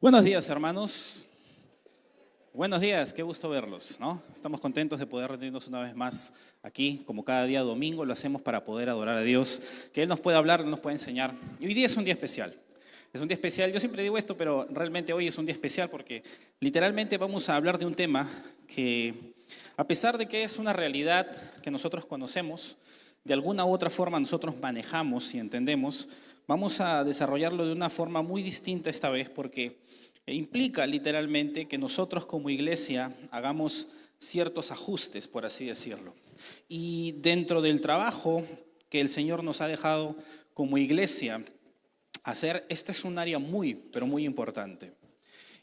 Buenos días, hermanos. Buenos días, qué gusto verlos, ¿no? Estamos contentos de poder reunirnos una vez más aquí, como cada día domingo, lo hacemos para poder adorar a Dios, que Él nos pueda hablar, nos pueda enseñar. Y hoy día es un día especial. Es un día especial, yo siempre digo esto, pero realmente hoy es un día especial porque literalmente vamos a hablar de un tema que, a pesar de que es una realidad que nosotros conocemos, de alguna u otra forma nosotros manejamos y entendemos, vamos a desarrollarlo de una forma muy distinta esta vez porque implica literalmente que nosotros como iglesia hagamos ciertos ajustes, por así decirlo. Y dentro del trabajo que el Señor nos ha dejado como iglesia hacer, este es un área muy, pero muy importante.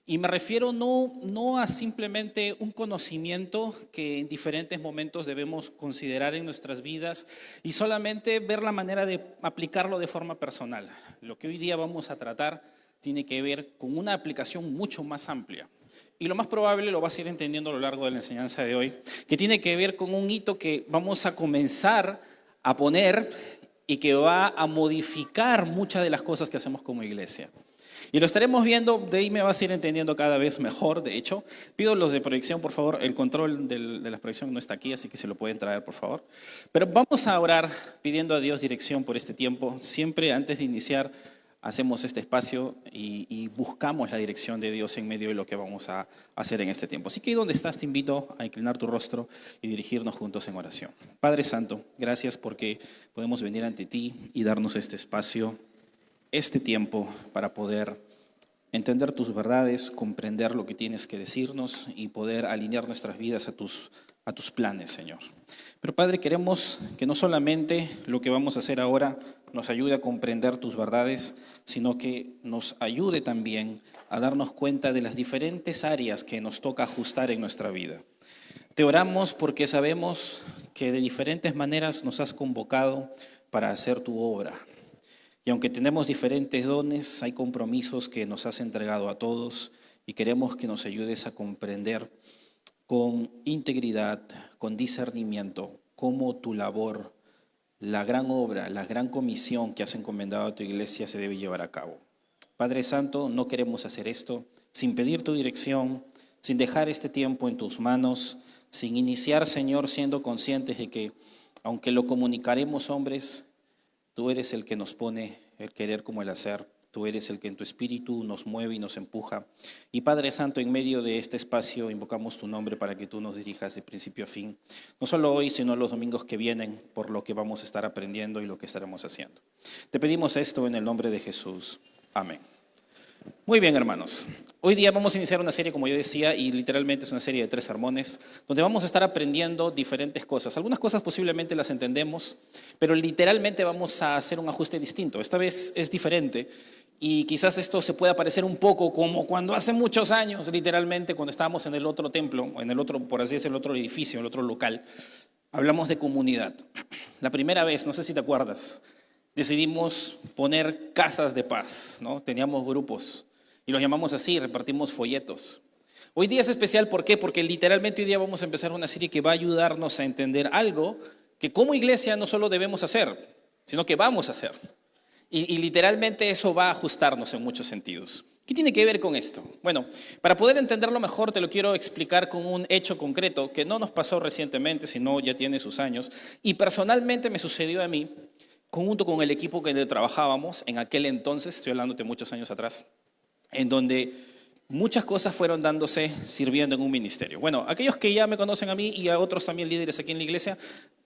Y me refiero no a simplemente un conocimiento que en diferentes momentos debemos considerar en nuestras vidas y solamente ver la manera de aplicarlo de forma personal. Lo que hoy día vamos a tratar tiene que ver con una aplicación mucho más amplia. Y lo más probable lo vas a ir entendiendo a lo largo de la enseñanza de hoy, que tiene que ver con un hito que vamos a comenzar a poner y que va a modificar muchas de las cosas que hacemos como iglesia. Y lo estaremos viendo, de ahí me vas a ir entendiendo cada vez mejor, de hecho. Pido los de proyección, por favor, el control de la proyección no está aquí, así que se lo pueden traer, por favor. Pero vamos a orar pidiendo a Dios dirección por este tiempo. Siempre antes de iniciar hacemos este espacio y buscamos la dirección de Dios en medio de lo que vamos a hacer en este tiempo. Así que ahí donde estás te invito a inclinar tu rostro y dirigirnos juntos en oración. Padre Santo, gracias porque podemos venir ante ti y darnos este espacio, este tiempo para poder entender tus verdades, comprender lo que tienes que decirnos y poder alinear nuestras vidas a tus planes, Señor. Pero Padre, queremos que no solamente lo que vamos a hacer ahora nos ayude a comprender tus verdades, sino que nos ayude también a darnos cuenta de las diferentes áreas que nos toca ajustar en nuestra vida. Te oramos porque sabemos que de diferentes maneras nos has convocado para hacer tu obra. Y aunque tenemos diferentes dones, hay compromisos que nos has entregado a todos y queremos que nos ayudes a comprender con integridad, con discernimiento, cómo tu labor, la gran obra, la gran comisión que has encomendado a tu iglesia se debe llevar a cabo. Padre Santo, no queremos hacer esto sin pedir tu dirección, sin dejar este tiempo en tus manos, sin iniciar, Señor, siendo conscientes de que, aunque lo comunicaremos hombres, tú eres el que nos pone el querer como el hacer. Tú eres el que en tu espíritu nos mueve y nos empuja. Y Padre Santo, en medio de este espacio invocamos tu nombre para que tú nos dirijas de principio a fin. No solo hoy, sino los domingos que vienen, por lo que vamos a estar aprendiendo y lo que estaremos haciendo. Te pedimos esto en el nombre de Jesús. Amén. Muy bien, hermanos. Hoy día vamos a iniciar una serie, como yo decía, y literalmente es una serie de 3 sermones, donde vamos a estar aprendiendo diferentes cosas. Algunas cosas posiblemente las entendemos, pero literalmente vamos a hacer un ajuste distinto. Esta vez es diferente y quizás esto se pueda parecer un poco como cuando hace muchos años, literalmente, cuando estábamos en el otro templo, en el otro, por así decirlo, el otro edificio, el otro local, hablamos de comunidad. La primera vez, no sé si te acuerdas, decidimos poner casas de paz, ¿no? Teníamos grupos y los llamamos así, repartimos folletos. Hoy día es especial, ¿por qué? Porque literalmente hoy día vamos a empezar una serie que va a ayudarnos a entender algo que como iglesia no solo debemos hacer, sino que vamos a hacer. Y literalmente eso va a ajustarnos en muchos sentidos. ¿Qué tiene que ver con esto? Bueno, para poder entenderlo mejor te lo quiero explicar con un hecho concreto que no nos pasó recientemente, sino ya tiene sus años. Y personalmente me sucedió a mí, junto con el equipo que trabajábamos en aquel entonces, estoy hablando de muchos años atrás, en donde muchas cosas fueron dándose sirviendo en un ministerio. Bueno, aquellos que ya me conocen a mí y a otros también líderes aquí en la iglesia,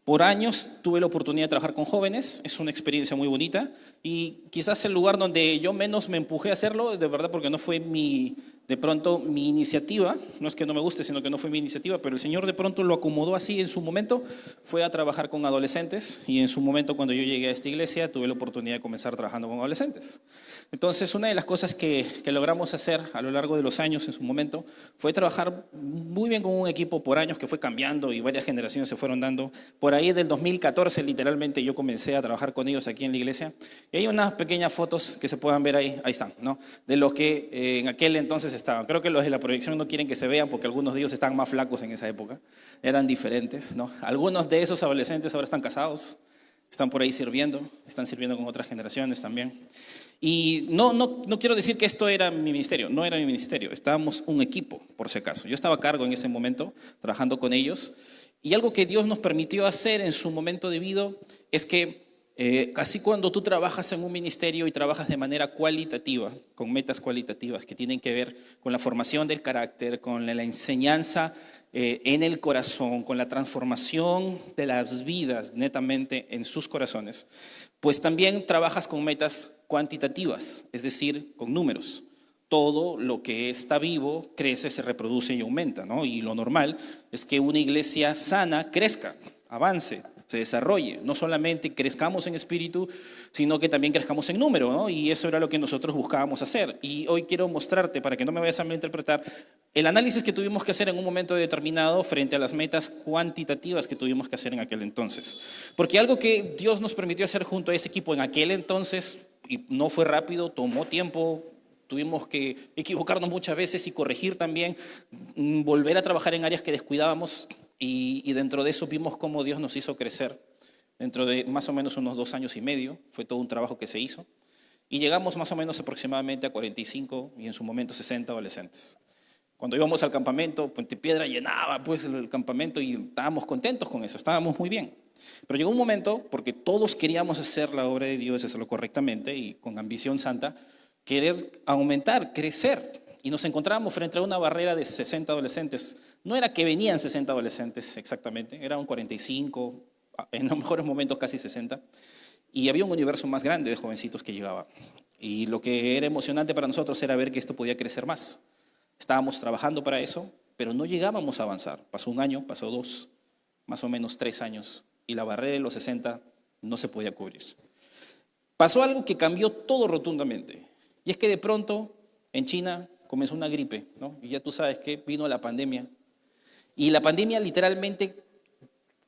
por años tuve la oportunidad de trabajar con jóvenes, es una experiencia muy bonita y quizás el lugar donde yo menos me empujé a hacerlo, de verdad, porque no fue de pronto mi iniciativa, no es que no me guste, sino que no fue mi iniciativa, pero el Señor de pronto lo acomodó así en su momento, fue a trabajar con adolescentes y en su momento cuando yo llegué a esta iglesia tuve la oportunidad de comenzar trabajando con adolescentes. Entonces una de las cosas que logramos hacer a lo largo de los años en su momento fue trabajar muy bien con un equipo por años que fue cambiando y varias generaciones se fueron dando. Por ahí del 2014 literalmente yo comencé a trabajar con ellos aquí en la iglesia y hay unas pequeñas fotos que se puedan ver ahí están, ¿no? De los que en aquel entonces estaban. Creo que los de la proyección no quieren que se vean porque algunos de ellos estaban más flacos en esa época, eran diferentes, ¿no? Algunos de esos adolescentes ahora están casados, están por ahí sirviendo, están sirviendo con otras generaciones también. Y no quiero decir que esto era mi ministerio, no era mi ministerio, estábamos un equipo, por si acaso. Yo estaba a cargo en ese momento, trabajando con ellos, y algo que Dios nos permitió hacer en su momento debido es que así cuando tú trabajas en un ministerio y trabajas de manera cualitativa, con metas cualitativas que tienen que ver con la formación del carácter, con la enseñanza en el corazón, con la transformación de las vidas netamente en sus corazones, pues también trabajas con metas cuantitativas, es decir, con números. Todo lo que está vivo crece, se reproduce y aumenta, ¿no? Y lo normal es que una iglesia sana crezca, avance, se desarrolle. No solamente crezcamos en espíritu, sino que también crezcamos en número, ¿no? Y eso era lo que nosotros buscábamos hacer. Y hoy quiero mostrarte, para que no me vayas a malinterpretar, el análisis que tuvimos que hacer en un momento determinado frente a las metas cuantitativas que tuvimos que hacer en aquel entonces. Porque algo que Dios nos permitió hacer junto a ese equipo en aquel entonces, y no fue rápido, tomó tiempo. Tuvimos que equivocarnos muchas veces y corregir también, volver a trabajar en áreas que descuidábamos y dentro de eso vimos cómo Dios nos hizo crecer. Dentro de más o menos unos 2 años y medio, fue todo un trabajo que se hizo y llegamos más o menos aproximadamente a 45 y en su momento 60 adolescentes. Cuando íbamos al campamento, Puente Piedra llenaba pues el campamento y estábamos contentos con eso, estábamos muy bien. Pero llegó un momento, porque todos queríamos hacer la obra de Dios, hacerlo correctamente y con ambición santa, querer aumentar, crecer. Y nos encontrábamos frente a una barrera de 60 adolescentes. No era que venían 60 adolescentes exactamente, eran 45, en los mejores momentos casi 60. Y había un universo más grande de jovencitos que llegaba. Y lo que era emocionante para nosotros era ver que esto podía crecer más. Estábamos trabajando para eso, pero no llegábamos a avanzar. Pasó 1 año, pasó 2, más o menos 3 años. Y la barrera de los 60 no se podía cubrir. Pasó algo que cambió todo rotundamente. Y es que de pronto en China comenzó una gripe, ¿no? Y ya tú sabes que vino la pandemia. Y la pandemia literalmente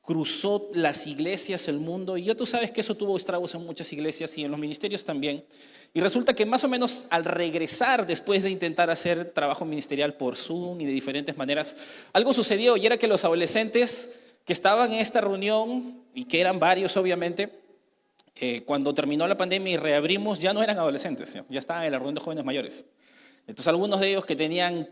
cruzó las iglesias, el mundo. Y ya tú sabes que eso tuvo estragos en muchas iglesias y en los ministerios también. Y resulta que más o menos al regresar, después de intentar hacer trabajo ministerial por Zoom y de diferentes maneras, algo sucedió y era que los adolescentes que estaban en esta reunión, y que eran varios obviamente, cuando terminó la pandemia y reabrimos, ya no eran adolescentes, ya estaban en la reunión de jóvenes mayores. Entonces algunos de ellos que tenían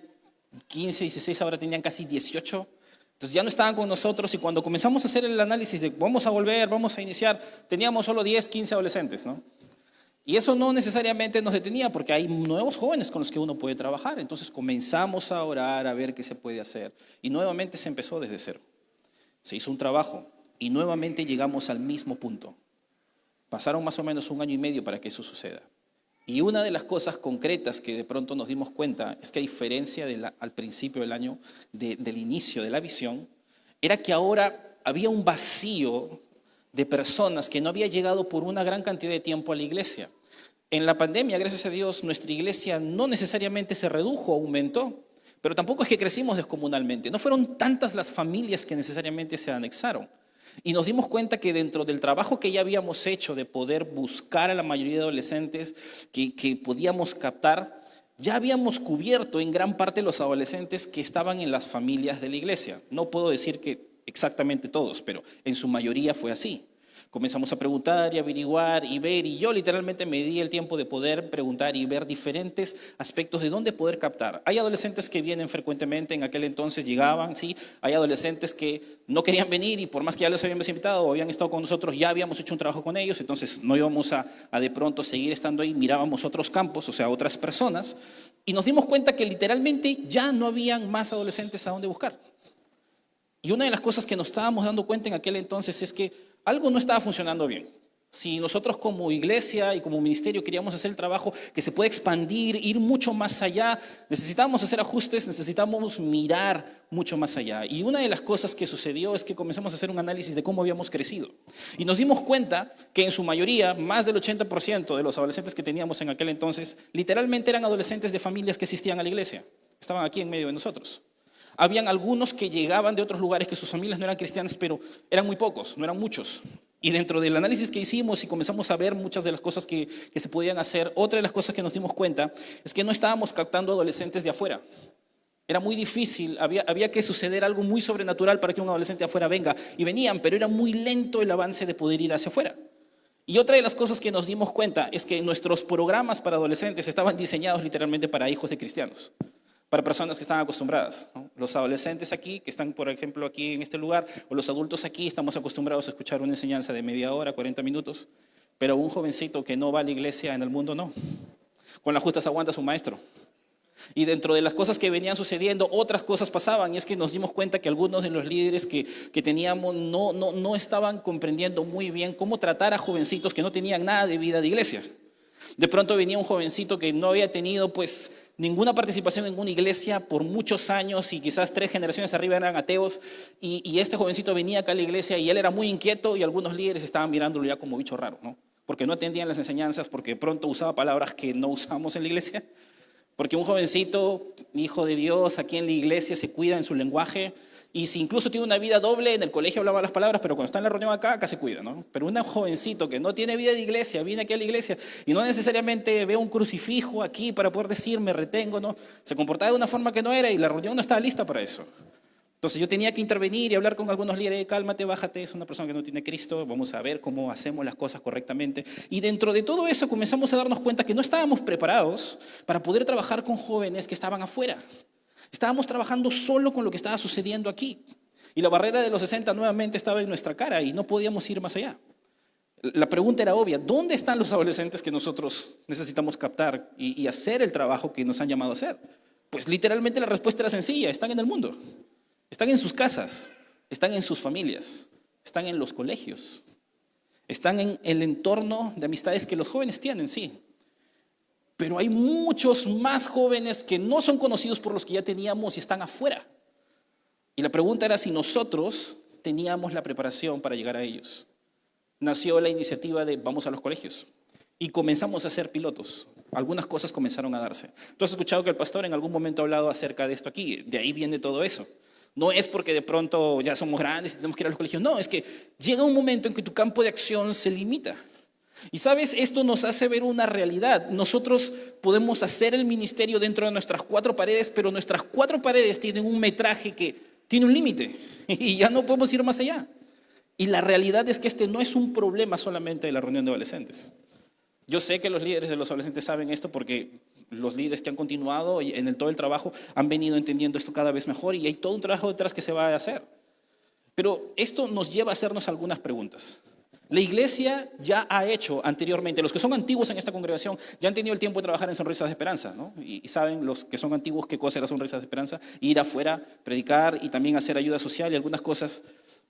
15, 16, ahora tenían casi 18, entonces ya no estaban con nosotros y cuando comenzamos a hacer el análisis de vamos a volver, vamos a iniciar, teníamos solo 10, 15 adolescentes, ¿no? Y eso no necesariamente nos detenía porque hay nuevos jóvenes con los que uno puede trabajar. Entonces comenzamos a orar, a ver qué se puede hacer. Y nuevamente se empezó desde cero. Se hizo un trabajo y nuevamente llegamos al mismo punto. Pasaron más o menos 1 año y medio para que eso suceda. Y una de las cosas concretas que de pronto nos dimos cuenta es que a diferencia al principio del año, del inicio de la visión, era que ahora había un vacío de personas que no había llegado por una gran cantidad de tiempo a la iglesia. En la pandemia, gracias a Dios, nuestra iglesia no necesariamente se redujo, aumentó, pero tampoco es que crecimos descomunalmente. No fueron tantas las familias que necesariamente se anexaron. Y nos dimos cuenta que dentro del trabajo que ya habíamos hecho de poder buscar a la mayoría de adolescentes que podíamos captar, ya habíamos cubierto en gran parte los adolescentes que estaban en las familias de la iglesia. No puedo decir que exactamente todos, pero en su mayoría fue así. Comenzamos a preguntar y averiguar y ver, y yo literalmente me di el tiempo de poder preguntar y ver diferentes aspectos de dónde poder captar. Hay adolescentes que vienen frecuentemente, en aquel entonces llegaban, ¿sí? Hay adolescentes que no querían venir y por más que ya les habíamos invitado o habían estado con nosotros, ya habíamos hecho un trabajo con ellos, entonces no íbamos a de pronto seguir estando ahí, mirábamos otros campos, o sea, otras personas, y nos dimos cuenta que literalmente ya no habían más adolescentes a dónde buscar. Y una de las cosas que nos estábamos dando cuenta en aquel entonces es que algo no estaba funcionando bien. Si nosotros como iglesia y como ministerio queríamos hacer el trabajo que se puede expandir, ir mucho más allá, necesitábamos hacer ajustes, necesitábamos mirar mucho más allá. Y una de las cosas que sucedió es que comenzamos a hacer un análisis de cómo habíamos crecido. Y nos dimos cuenta que en su mayoría, más del 80% de los adolescentes que teníamos en aquel entonces, literalmente eran adolescentes de familias que asistían a la iglesia. Estaban aquí en medio de nosotros. Habían algunos que llegaban de otros lugares que sus familias no eran cristianas, pero eran muy pocos, no eran muchos. Y dentro del análisis que hicimos y comenzamos a ver muchas de las cosas que se podían hacer, otra de las cosas que nos dimos cuenta es que no estábamos captando adolescentes de afuera. Era muy difícil, había que suceder algo muy sobrenatural para que un adolescente afuera venga. Y venían, pero era muy lento el avance de poder ir hacia afuera. Y otra de las cosas que nos dimos cuenta es que nuestros programas para adolescentes estaban diseñados literalmente para hijos de cristianos, para personas que están acostumbradas, ¿no? Los adolescentes aquí, que están por ejemplo aquí en este lugar, o los adultos aquí, estamos acostumbrados a escuchar una enseñanza de media hora, 40 minutos, pero un jovencito que no va a la iglesia en el mundo no. Con las justas aguanta a su maestro. Y dentro de las cosas que venían sucediendo, otras cosas pasaban, y es que nos dimos cuenta que algunos de los líderes que teníamos no estaban comprendiendo muy bien cómo tratar a jovencitos que no tenían nada de vida de iglesia. De pronto venía un jovencito que no había tenido pues ninguna participación en una iglesia por muchos años y quizás 3 generaciones arriba eran ateos, y este jovencito venía acá a la iglesia y él era muy inquieto y algunos líderes estaban mirándolo ya como bicho raro, ¿no? Porque no atendían las enseñanzas, porque de pronto usaba palabras que no usamos en la iglesia. Porque un jovencito, hijo de Dios, aquí en la iglesia se cuida en su lenguaje, y si incluso tiene una vida doble, en el colegio hablaba las palabras, pero cuando está en la reunión acá se cuida, ¿no? Pero un jovencito que no tiene vida de iglesia, viene aquí a la iglesia y no necesariamente ve un crucifijo aquí para poder decir me retengo, ¿no? Se comportaba de una forma que no era y la reunión no estaba lista para eso. Entonces yo tenía que intervenir y hablar con algunos líderes, cálmate, bájate, es una persona que no tiene Cristo, vamos a ver cómo hacemos las cosas correctamente. Y dentro de todo eso comenzamos a darnos cuenta que no estábamos preparados para poder trabajar con jóvenes que estaban afuera. Estábamos trabajando solo con lo que estaba sucediendo aquí. Y la barrera de los 60 nuevamente estaba en nuestra cara y no podíamos ir más allá. La pregunta era obvia, ¿dónde están los adolescentes que nosotros necesitamos captar y hacer el trabajo que nos han llamado a hacer? Pues literalmente la respuesta era sencilla, están en el mundo. Están en sus casas, están en sus familias, están en los colegios, están en el entorno de amistades que los jóvenes tienen, sí. Pero hay muchos más jóvenes que no son conocidos por los que ya teníamos y están afuera. Y la pregunta era si nosotros teníamos la preparación para llegar a ellos. Nació la iniciativa de vamos a los colegios y comenzamos a ser pilotos. Algunas cosas comenzaron a darse. Tú has escuchado que el pastor en algún momento ha hablado acerca de esto aquí, de ahí viene todo eso. No es porque de pronto ya somos grandes y tenemos que ir a los colegios. No, es que llega un momento en que tu campo de acción se limita. Y sabes, esto nos hace ver una realidad. Nosotros podemos hacer el ministerio dentro de nuestras 4 paredes, pero nuestras 4 paredes tienen un metraje que tiene un límite y ya no podemos ir más allá. Y la realidad es que este no es un problema solamente de la reunión de adolescentes. Yo sé que los líderes de los adolescentes saben esto porque los líderes que han continuado en todo el trabajo han venido entendiendo esto cada vez mejor y hay todo un trabajo detrás que se va a hacer. Pero esto nos lleva a hacernos algunas preguntas. La iglesia ya ha hecho anteriormente, los que son antiguos en esta congregación ya han tenido el tiempo de trabajar en Sonrisas de Esperanza, ¿no? Y saben los que son antiguos qué cosa era Sonrisas de Esperanza, ir afuera, predicar y también hacer ayuda social y algunas cosas.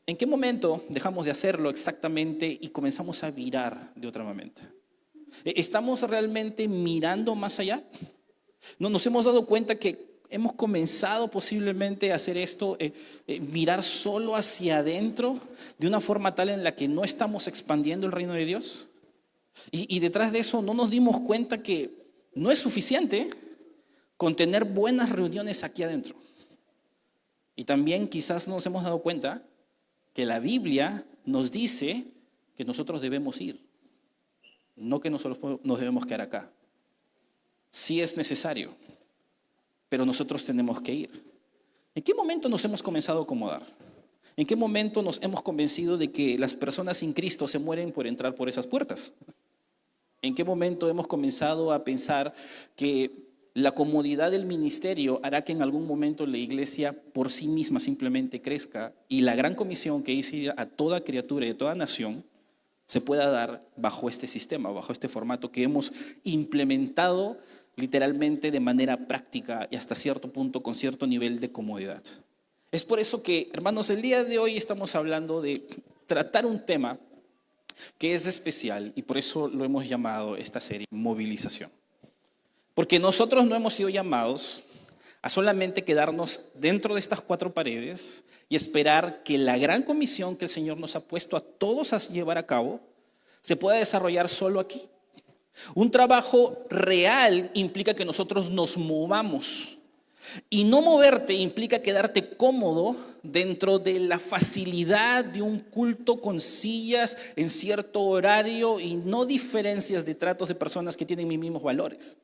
¿En qué momento dejamos de hacerlo exactamente y comenzamos a virar de otra manera? ¿Estamos realmente mirando más allá? ¿No nos hemos dado cuenta que hemos comenzado posiblemente a hacer esto, mirar solo hacia adentro de una forma tal en la que no estamos expandiendo el reino de Dios? Y detrás de eso no nos dimos cuenta que no es suficiente con tener buenas reuniones aquí adentro. Y también quizás nos hemos dado cuenta que la Biblia nos dice que nosotros debemos ir. No que nosotros nos debemos quedar acá. Sí es necesario, pero nosotros tenemos que ir. ¿En qué momento nos hemos comenzado a acomodar? ¿En qué momento nos hemos convencido de que las personas sin Cristo se mueren por entrar por esas puertas? ¿En qué momento hemos comenzado a pensar que la comodidad del ministerio hará que en algún momento la iglesia por sí misma simplemente crezca y la gran comisión que hice a toda criatura y a toda nación se pueda dar bajo este sistema, bajo este formato que hemos implementado literalmente de manera práctica y hasta cierto punto con cierto nivel de comodidad? Es por eso que, hermanos, el día de hoy estamos hablando de tratar un tema que es especial y por eso lo hemos llamado esta serie Movilización. Porque nosotros no hemos sido llamados a solamente quedarnos dentro de estas 4 paredes y esperar que la gran comisión que el Señor nos ha puesto a todos a llevar a cabo se pueda desarrollar solo aquí. Un trabajo real implica que nosotros nos movamos. Y no moverte implica quedarte cómodo dentro de la facilidad de un culto con sillas en cierto horario y no diferencias de tratos de personas que tienen mis mismos valores.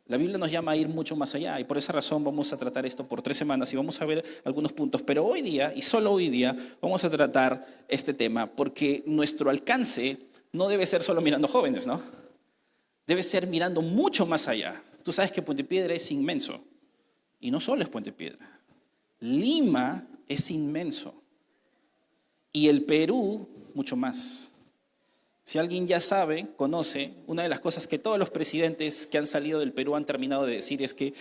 La Biblia nos llama a ir mucho más allá y por esa razón vamos a tratar esto por 3 semanas y vamos a ver algunos puntos. Pero hoy día, y solo hoy día, vamos a tratar este tema porque nuestro alcance no debe ser solo mirando jóvenes, ¿no? Debe ser mirando mucho más allá. Tú sabes que Puente Piedra es inmenso y no solo es Puente Piedra. Lima es inmenso y el Perú mucho más. Si alguien ya sabe, conoce, una de las cosas que todos los presidentes que han salido del Perú han terminado de decir es que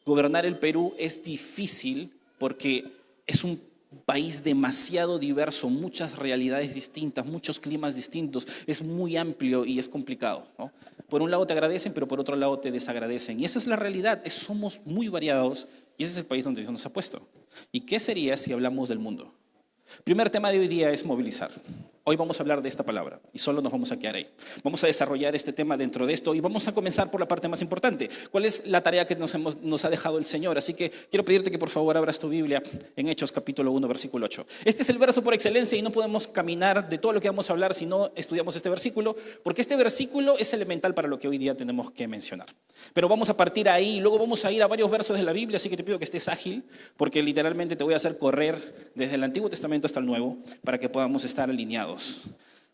gobernar el Perú es difícil porque es un país demasiado diverso, muchas realidades distintas, muchos climas distintos, es muy amplio y es complicado, ¿no? Por un lado te agradecen, pero por otro lado te desagradecen. Y esa es la realidad, somos muy variados y ese es el país donde Dios nos ha puesto. ¿Y qué sería si hablamos del mundo? Primer tema de hoy día es movilizar. Hoy vamos a hablar de esta palabra y solo nos vamos a quedar ahí. Vamos a desarrollar este tema dentro de esto y vamos a comenzar por la parte más importante. ¿Cuál es la tarea que nos ha dejado el Señor? Así que quiero pedirte que por favor abras tu Biblia en Hechos capítulo 1, versículo 8. Este es el verso por excelencia y no podemos caminar de todo lo que vamos a hablar si no estudiamos este versículo, porque este versículo es elemental para lo que hoy día tenemos que mencionar. Pero vamos a partir ahí y luego vamos a ir a varios versos de la Biblia, así que te pido que estés ágil, porque literalmente te voy a hacer correr desde el Antiguo Testamento hasta el Nuevo para que podamos estar alineados.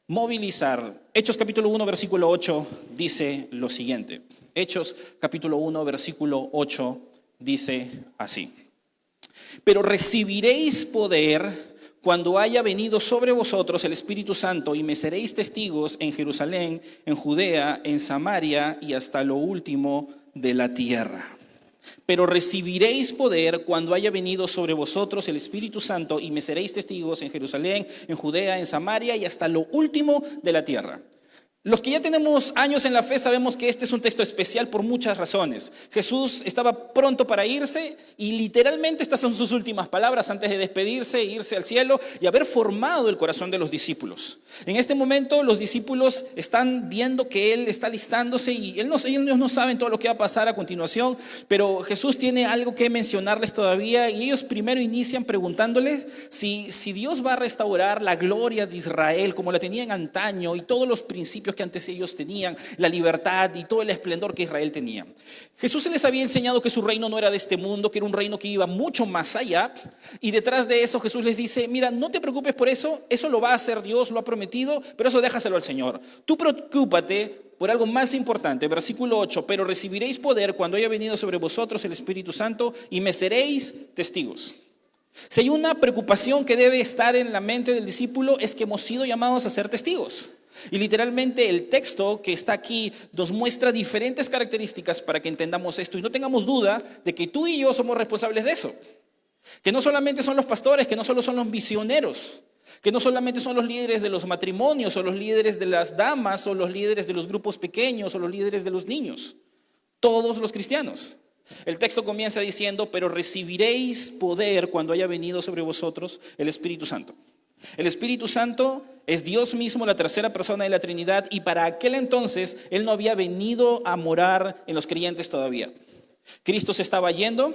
Movilizar. Hechos capítulo 1, versículo 8 dice lo siguiente. Hechos capítulo 1, versículo 8 dice así. Pero recibiréis poder cuando haya venido sobre vosotros el Espíritu Santo y me seréis testigos en Jerusalén, en Judea, en Samaria y hasta lo último de la tierra. Pero recibiréis poder cuando haya venido sobre vosotros el Espíritu Santo y me seréis testigos en Jerusalén, en Judea, en Samaria y hasta lo último de la tierra. Los que ya tenemos años en la fe sabemos que este es un texto especial por muchas razones. Jesús estaba pronto para irse y literalmente estas son sus últimas palabras antes de despedirse, irse al cielo y haber formado el corazón de los discípulos. En este momento los discípulos están viendo que Él está listándose y ellos no saben todo lo que va a pasar a continuación, pero Jesús tiene algo que mencionarles todavía y ellos primero inician preguntándoles si Dios va a restaurar la gloria de Israel como la tenían antaño y todos los principios que antes ellos tenían, la libertad y todo el esplendor que Israel tenía. Jesús les había enseñado que su reino no era de este mundo, que era un reino que iba mucho más allá, y detrás de eso Jesús les dice, mira, no te preocupes por eso lo va a hacer Dios, lo ha prometido, pero eso déjaselo al Señor. Tú preocúpate por algo más importante, versículo 8, pero recibiréis poder cuando haya venido sobre vosotros el Espíritu Santo y me seréis testigos. Si hay una preocupación que debe estar en la mente del discípulo es que hemos sido llamados a ser testigos. Y literalmente el texto que está aquí nos muestra diferentes características para que entendamos esto y no tengamos duda de que tú y yo somos responsables de eso. Que no solamente son los pastores, que no solo son los misioneros, que no solamente son los líderes de los matrimonios o los líderes de las damas o los líderes de los grupos pequeños o los líderes de los niños. Todos los cristianos. El texto comienza diciendo, pero recibiréis poder cuando haya venido sobre vosotros el Espíritu Santo. El Espíritu Santo es Dios mismo, la tercera persona de la Trinidad, y para aquel entonces Él no había venido a morar en los creyentes todavía. Cristo se estaba yendo,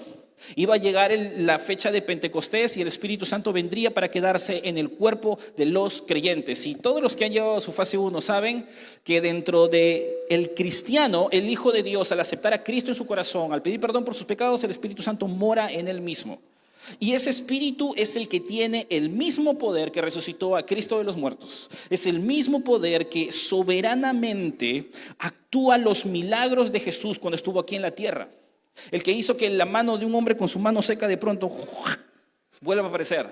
iba a llegar la fecha de Pentecostés y el Espíritu Santo vendría para quedarse en el cuerpo de los creyentes. Y todos los que han llevado su fase 1 saben que dentro del cristiano, el Hijo de Dios, al aceptar a Cristo en su corazón, al pedir perdón por sus pecados, el Espíritu Santo mora en él mismo. Y ese Espíritu es el que tiene el mismo poder que resucitó a Cristo de los muertos. Es el mismo poder que soberanamente actúa los milagros de Jesús cuando estuvo aquí en la tierra. El que hizo que la mano de un hombre con su mano seca de pronto vuelva a aparecer.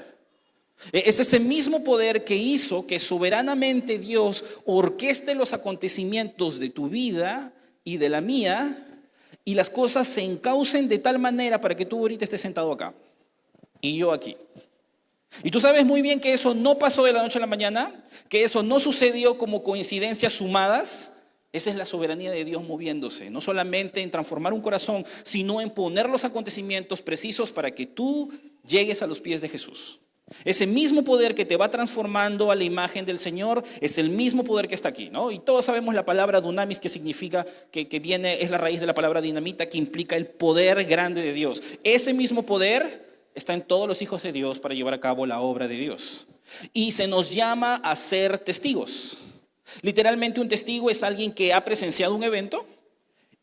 Es ese mismo poder que hizo que soberanamente Dios orqueste los acontecimientos de tu vida y de la mía y las cosas se encaucen de tal manera para que tú ahorita estés sentado acá y yo aquí. Y tú sabes muy bien que eso no pasó de la noche a la mañana, que eso no sucedió como coincidencias sumadas. Esa es la soberanía de Dios moviéndose, no solamente en transformar un corazón, sino en poner los acontecimientos precisos para que tú llegues a los pies de Jesús. Ese mismo poder que te va transformando a la imagen del Señor es el mismo poder que está aquí, ¿no? Y todos sabemos la palabra dunamis, que significa, que viene, es la raíz de la palabra dinamita, que implica el poder grande de Dios. Ese mismo poder está en todos los hijos de Dios para llevar a cabo la obra de Dios. Y se nos llama a ser testigos. Literalmente un testigo es alguien que ha presenciado un evento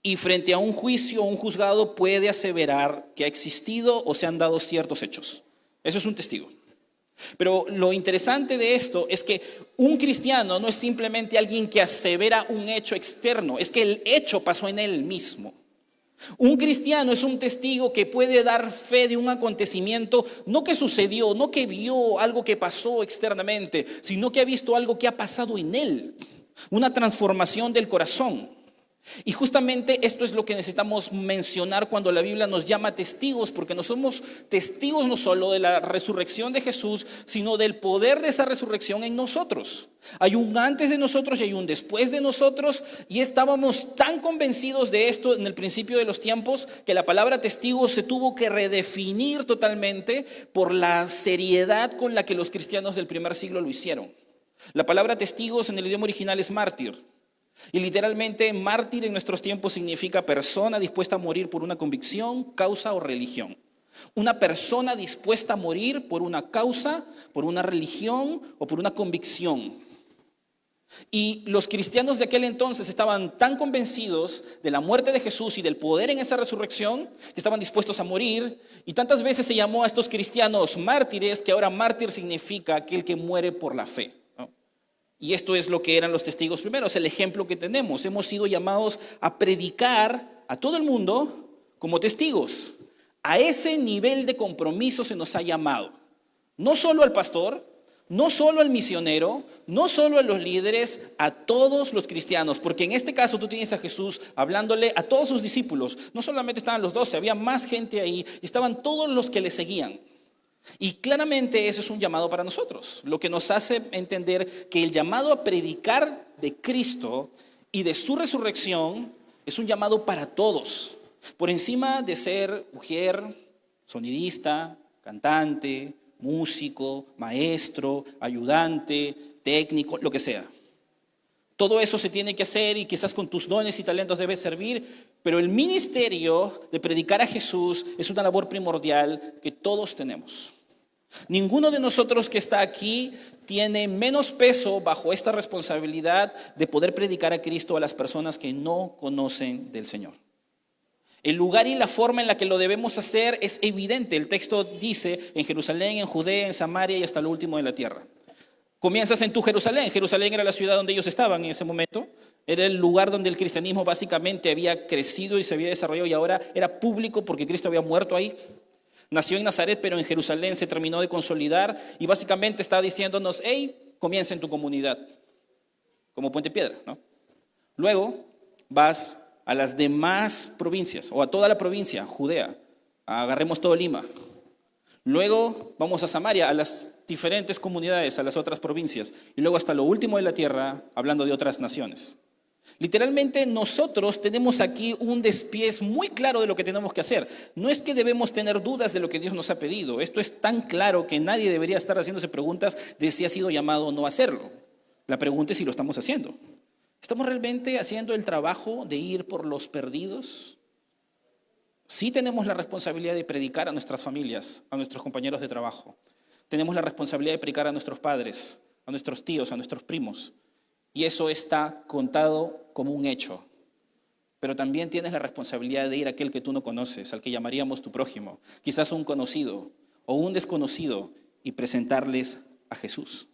y frente a un juicio o un juzgado puede aseverar que ha existido o se han dado ciertos hechos. Eso es un testigo. Pero lo interesante de esto es que un cristiano no es simplemente alguien que asevera un hecho externo, es que el hecho pasó en él mismo. Un cristiano es un testigo que puede dar fe de un acontecimiento, no que sucedió, no que vio algo que pasó externamente, sino que ha visto algo que ha pasado en él, una transformación del corazón. Y justamente esto es lo que necesitamos mencionar cuando la Biblia nos llama testigos, porque no somos testigos no solo de la resurrección de Jesús, sino del poder de esa resurrección en nosotros. Hay un antes de nosotros y hay un después de nosotros, y estábamos tan convencidos de esto en el principio de los tiempos que la palabra testigo se tuvo que redefinir totalmente por la seriedad con la que los cristianos del primer siglo lo hicieron. La palabra testigos en el idioma original es mártir. Y literalmente mártir en nuestros tiempos significa persona dispuesta a morir por una convicción, causa o religión. Una persona dispuesta a morir por una causa, por una religión o por una convicción. Y los cristianos de aquel entonces estaban tan convencidos de la muerte de Jesús y del poder en esa resurrección que estaban dispuestos a morir. Y tantas veces se llamó a estos cristianos mártires que ahora mártir significa aquel que muere por la fe. Y esto es lo que eran los testigos primeros, el ejemplo que tenemos. Hemos sido llamados a predicar a todo el mundo como testigos. A ese nivel de compromiso se nos ha llamado. No solo al pastor, no solo al misionero, no solo a los líderes, a todos los cristianos. Porque en este caso tú tienes a Jesús hablándole a todos sus discípulos. No solamente estaban los 12, había más gente ahí y estaban todos los que le seguían. Y claramente eso es un llamado para nosotros, lo que nos hace entender que el llamado a predicar de Cristo y de su resurrección es un llamado para todos, por encima de ser mujer, sonidista, cantante, músico, maestro, ayudante, técnico, lo que sea. Todo eso se tiene que hacer y quizás con tus dones y talentos debes servir, pero el ministerio de predicar a Jesús es una labor primordial que todos tenemos. Ninguno de nosotros que está aquí tiene menos peso bajo esta responsabilidad de poder predicar a Cristo a las personas que no conocen del Señor. El lugar y la forma en la que lo debemos hacer es evidente. El texto dice en Jerusalén, en Judea, en Samaria y hasta lo último de la tierra. Comienzas en tu Jerusalén. Jerusalén era la ciudad donde ellos estaban en ese momento. Era el lugar donde el cristianismo básicamente había crecido y se había desarrollado y ahora era público porque Cristo había muerto ahí. Nació en Nazaret, pero en Jerusalén se terminó de consolidar y básicamente está diciéndonos, hey, comienza en tu comunidad, como Puente Piedra, ¿no? Luego vas a las demás provincias o a toda la provincia, Judea, agarremos todo Lima. Luego vamos a Samaria, a las diferentes comunidades, a las otras provincias y luego hasta lo último de la tierra, hablando de otras naciones. Literalmente nosotros tenemos aquí un despiece muy claro de lo que tenemos que hacer. No es que debemos tener dudas de lo que Dios nos ha pedido. Esto es tan claro que nadie debería estar haciéndose preguntas de si ha sido llamado o no a hacerlo. La pregunta es si lo estamos haciendo. ¿Estamos realmente haciendo el trabajo de ir por los perdidos? Sí tenemos la responsabilidad de predicar a nuestras familias, a nuestros compañeros de trabajo. Tenemos la responsabilidad de predicar a nuestros padres, a nuestros tíos, a nuestros primos. Y eso está contado como un hecho. Pero también tienes la responsabilidad de ir a aquel que tú no conoces, al que llamaríamos tu prójimo, quizás un conocido o un desconocido, y presentarles a Jesús.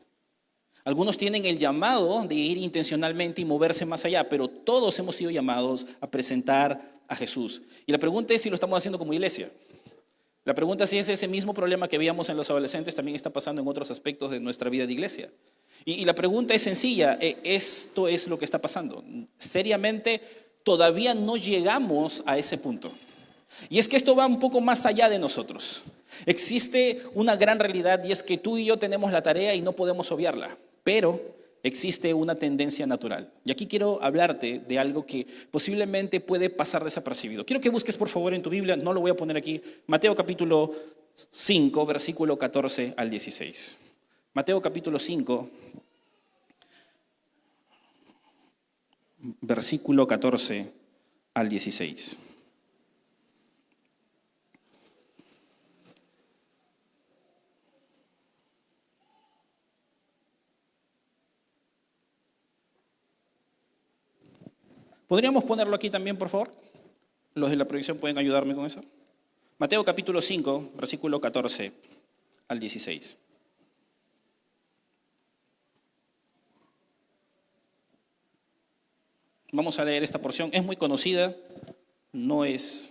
Algunos tienen el llamado de ir intencionalmente y moverse más allá, pero todos hemos sido llamados a presentar a Jesús. Y la pregunta es si lo estamos haciendo como iglesia. La pregunta es si ese mismo problema que veíamos en los adolescentes también está pasando en otros aspectos de nuestra vida de iglesia. Y la pregunta es sencilla, esto es lo que está pasando. Seriamente, todavía no llegamos a ese punto. Y es que esto va un poco más allá de nosotros. Existe una gran realidad y es que tú y yo tenemos la tarea y no podemos obviarla, pero existe una tendencia natural. Y aquí quiero hablarte de algo que posiblemente puede pasar desapercibido. Quiero que busques por favor en tu Biblia, no lo voy a poner aquí, Mateo capítulo 5, versículo 14 al 16. Mateo capítulo 5, versículo 14 al 16. ¿Podríamos ponerlo aquí también, por favor? Los de la proyección pueden ayudarme con eso. Mateo capítulo 5, versículo 14 al 16. Vamos a leer esta porción. Es muy conocida, no es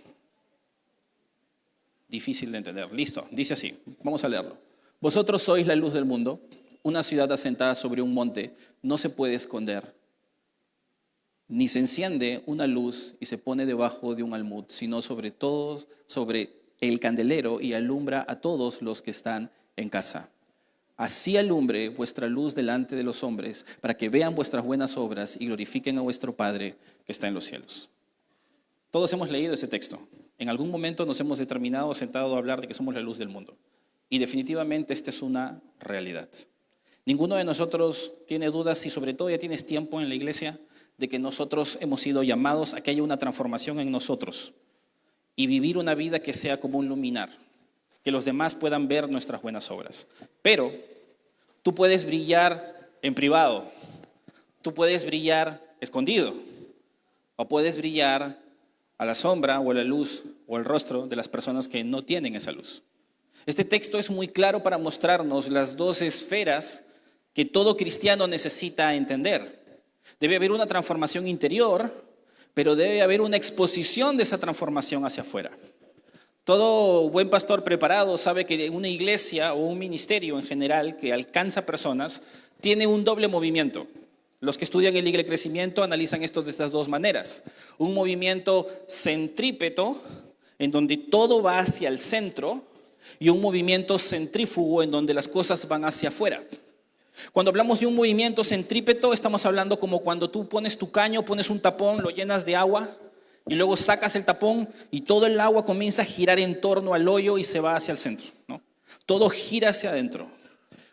difícil de entender. Listo, dice así. Vamos a leerlo. Vosotros sois la luz del mundo. Una ciudad asentada sobre un monte no se puede esconder. Ni se enciende una luz y se pone debajo de un almud, sino sobre el candelero y alumbra a todos los que están en casa. Así alumbre vuestra luz delante de los hombres, para que vean vuestras buenas obras y glorifiquen a vuestro Padre que está en los cielos. Todos hemos leído ese texto. En algún momento nos hemos sentado a hablar de que somos la luz del mundo. Y definitivamente esta es una realidad. Ninguno de nosotros tiene dudas, y sobre todo ya tienes tiempo en la iglesia, de que nosotros hemos sido llamados a que haya una transformación en nosotros y vivir una vida que sea como un luminar, que los demás puedan ver nuestras buenas obras. Pero tú puedes brillar en privado, tú puedes brillar escondido, o puedes brillar a la sombra o a la luz o el rostro de las personas que no tienen esa luz. Este texto es muy claro para mostrarnos las dos esferas que todo cristiano necesita entender. Debe haber una transformación interior, pero debe haber una exposición de esa transformación hacia afuera. Todo buen pastor preparado sabe que una iglesia o un ministerio en general que alcanza personas tiene un doble movimiento. Los que estudian el libre crecimiento analizan esto de estas dos maneras. Un movimiento centrípeto, en donde todo va hacia el centro, y un movimiento centrífugo, en donde las cosas van hacia afuera. Cuando hablamos de un movimiento centrípeto, estamos hablando como cuando tú pones tu caño, pones un tapón, lo llenas de agua y luego sacas el tapón y todo el agua comienza a girar en torno al hoyo y se va hacia el centro, ¿no? Todo gira hacia adentro.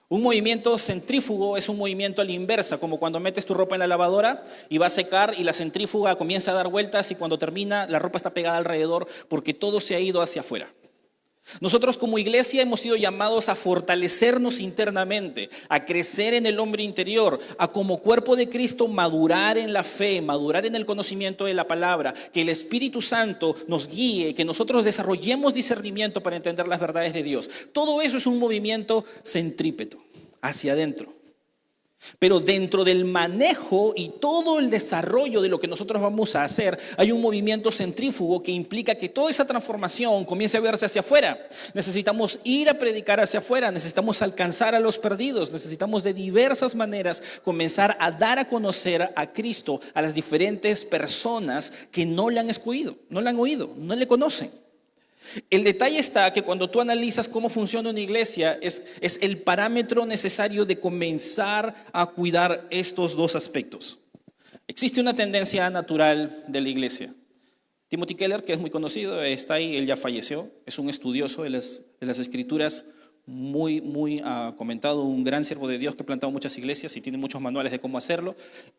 Un movimiento centrífugo es un movimiento a la inversa, como cuando metes tu ropa en la lavadora y va a secar y la centrífuga comienza a dar vueltas y cuando termina la ropa está pegada alrededor porque todo se ha ido hacia afuera. Nosotros como iglesia hemos sido llamados a fortalecernos internamente, a crecer en el hombre interior, a como cuerpo de Cristo madurar en la fe, madurar en el conocimiento de la palabra, que el Espíritu Santo nos guíe, que nosotros desarrollemos discernimiento para entender las verdades de Dios. Todo eso es un movimiento centrípeto, hacia adentro. Pero dentro del manejo y todo el desarrollo de lo que nosotros vamos a hacer, hay un movimiento centrífugo que implica que toda esa transformación comience a verse hacia afuera. Necesitamos ir a predicar hacia afuera, necesitamos alcanzar a los perdidos, necesitamos de diversas maneras comenzar a dar a conocer a Cristo a las diferentes personas que no le han escuchado, no le han oído, no le conocen. El detalle está que cuando tú analizas cómo funciona una iglesia, es el parámetro necesario de comenzar a cuidar estos dos aspectos. Existe una tendencia natural de la iglesia. Timothy Keller, que es muy conocido, está ahí, él ya falleció, es un estudioso de las escrituras, muy comentado, un gran siervo de Dios que ha plantado muchas iglesias y tiene muchos manuales de cómo hacerlo.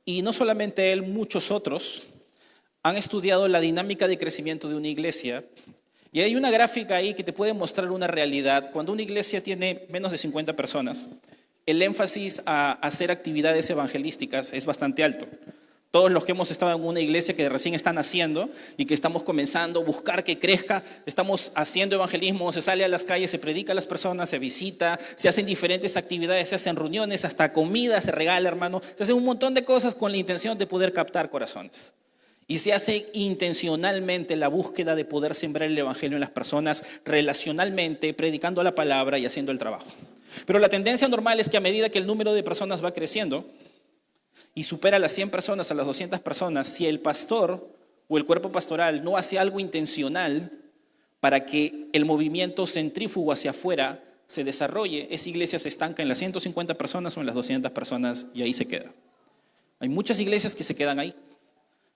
Y no solamente él, muchos otros han estudiado la dinámica de crecimiento de una iglesia. Y hay una gráfica ahí que te puede mostrar una realidad. Cuando una iglesia tiene menos de 50 personas, el énfasis a hacer actividades evangelísticas es bastante alto. Todos los que hemos estado en una iglesia que recién están haciendo y que estamos comenzando a buscar que crezca, estamos haciendo evangelismo, se sale a las calles, se predica a las personas, se visita, se hacen diferentes actividades, se hacen reuniones, hasta comida se regala, hermano. Se hacen un montón de cosas con la intención de poder captar corazones. Y se hace intencionalmente la búsqueda de poder sembrar el evangelio en las personas relacionalmente, predicando la palabra y haciendo el trabajo. Pero la tendencia normal es que a medida que el número de personas va creciendo y supera las 100 personas, a las 200 personas, si el pastor o el cuerpo pastoral no hace algo intencional para que el movimiento centrífugo hacia afuera se desarrolle, esa iglesia se estanca en las 150 personas o en las 200 personas y ahí se queda. Hay muchas iglesias que se quedan ahí.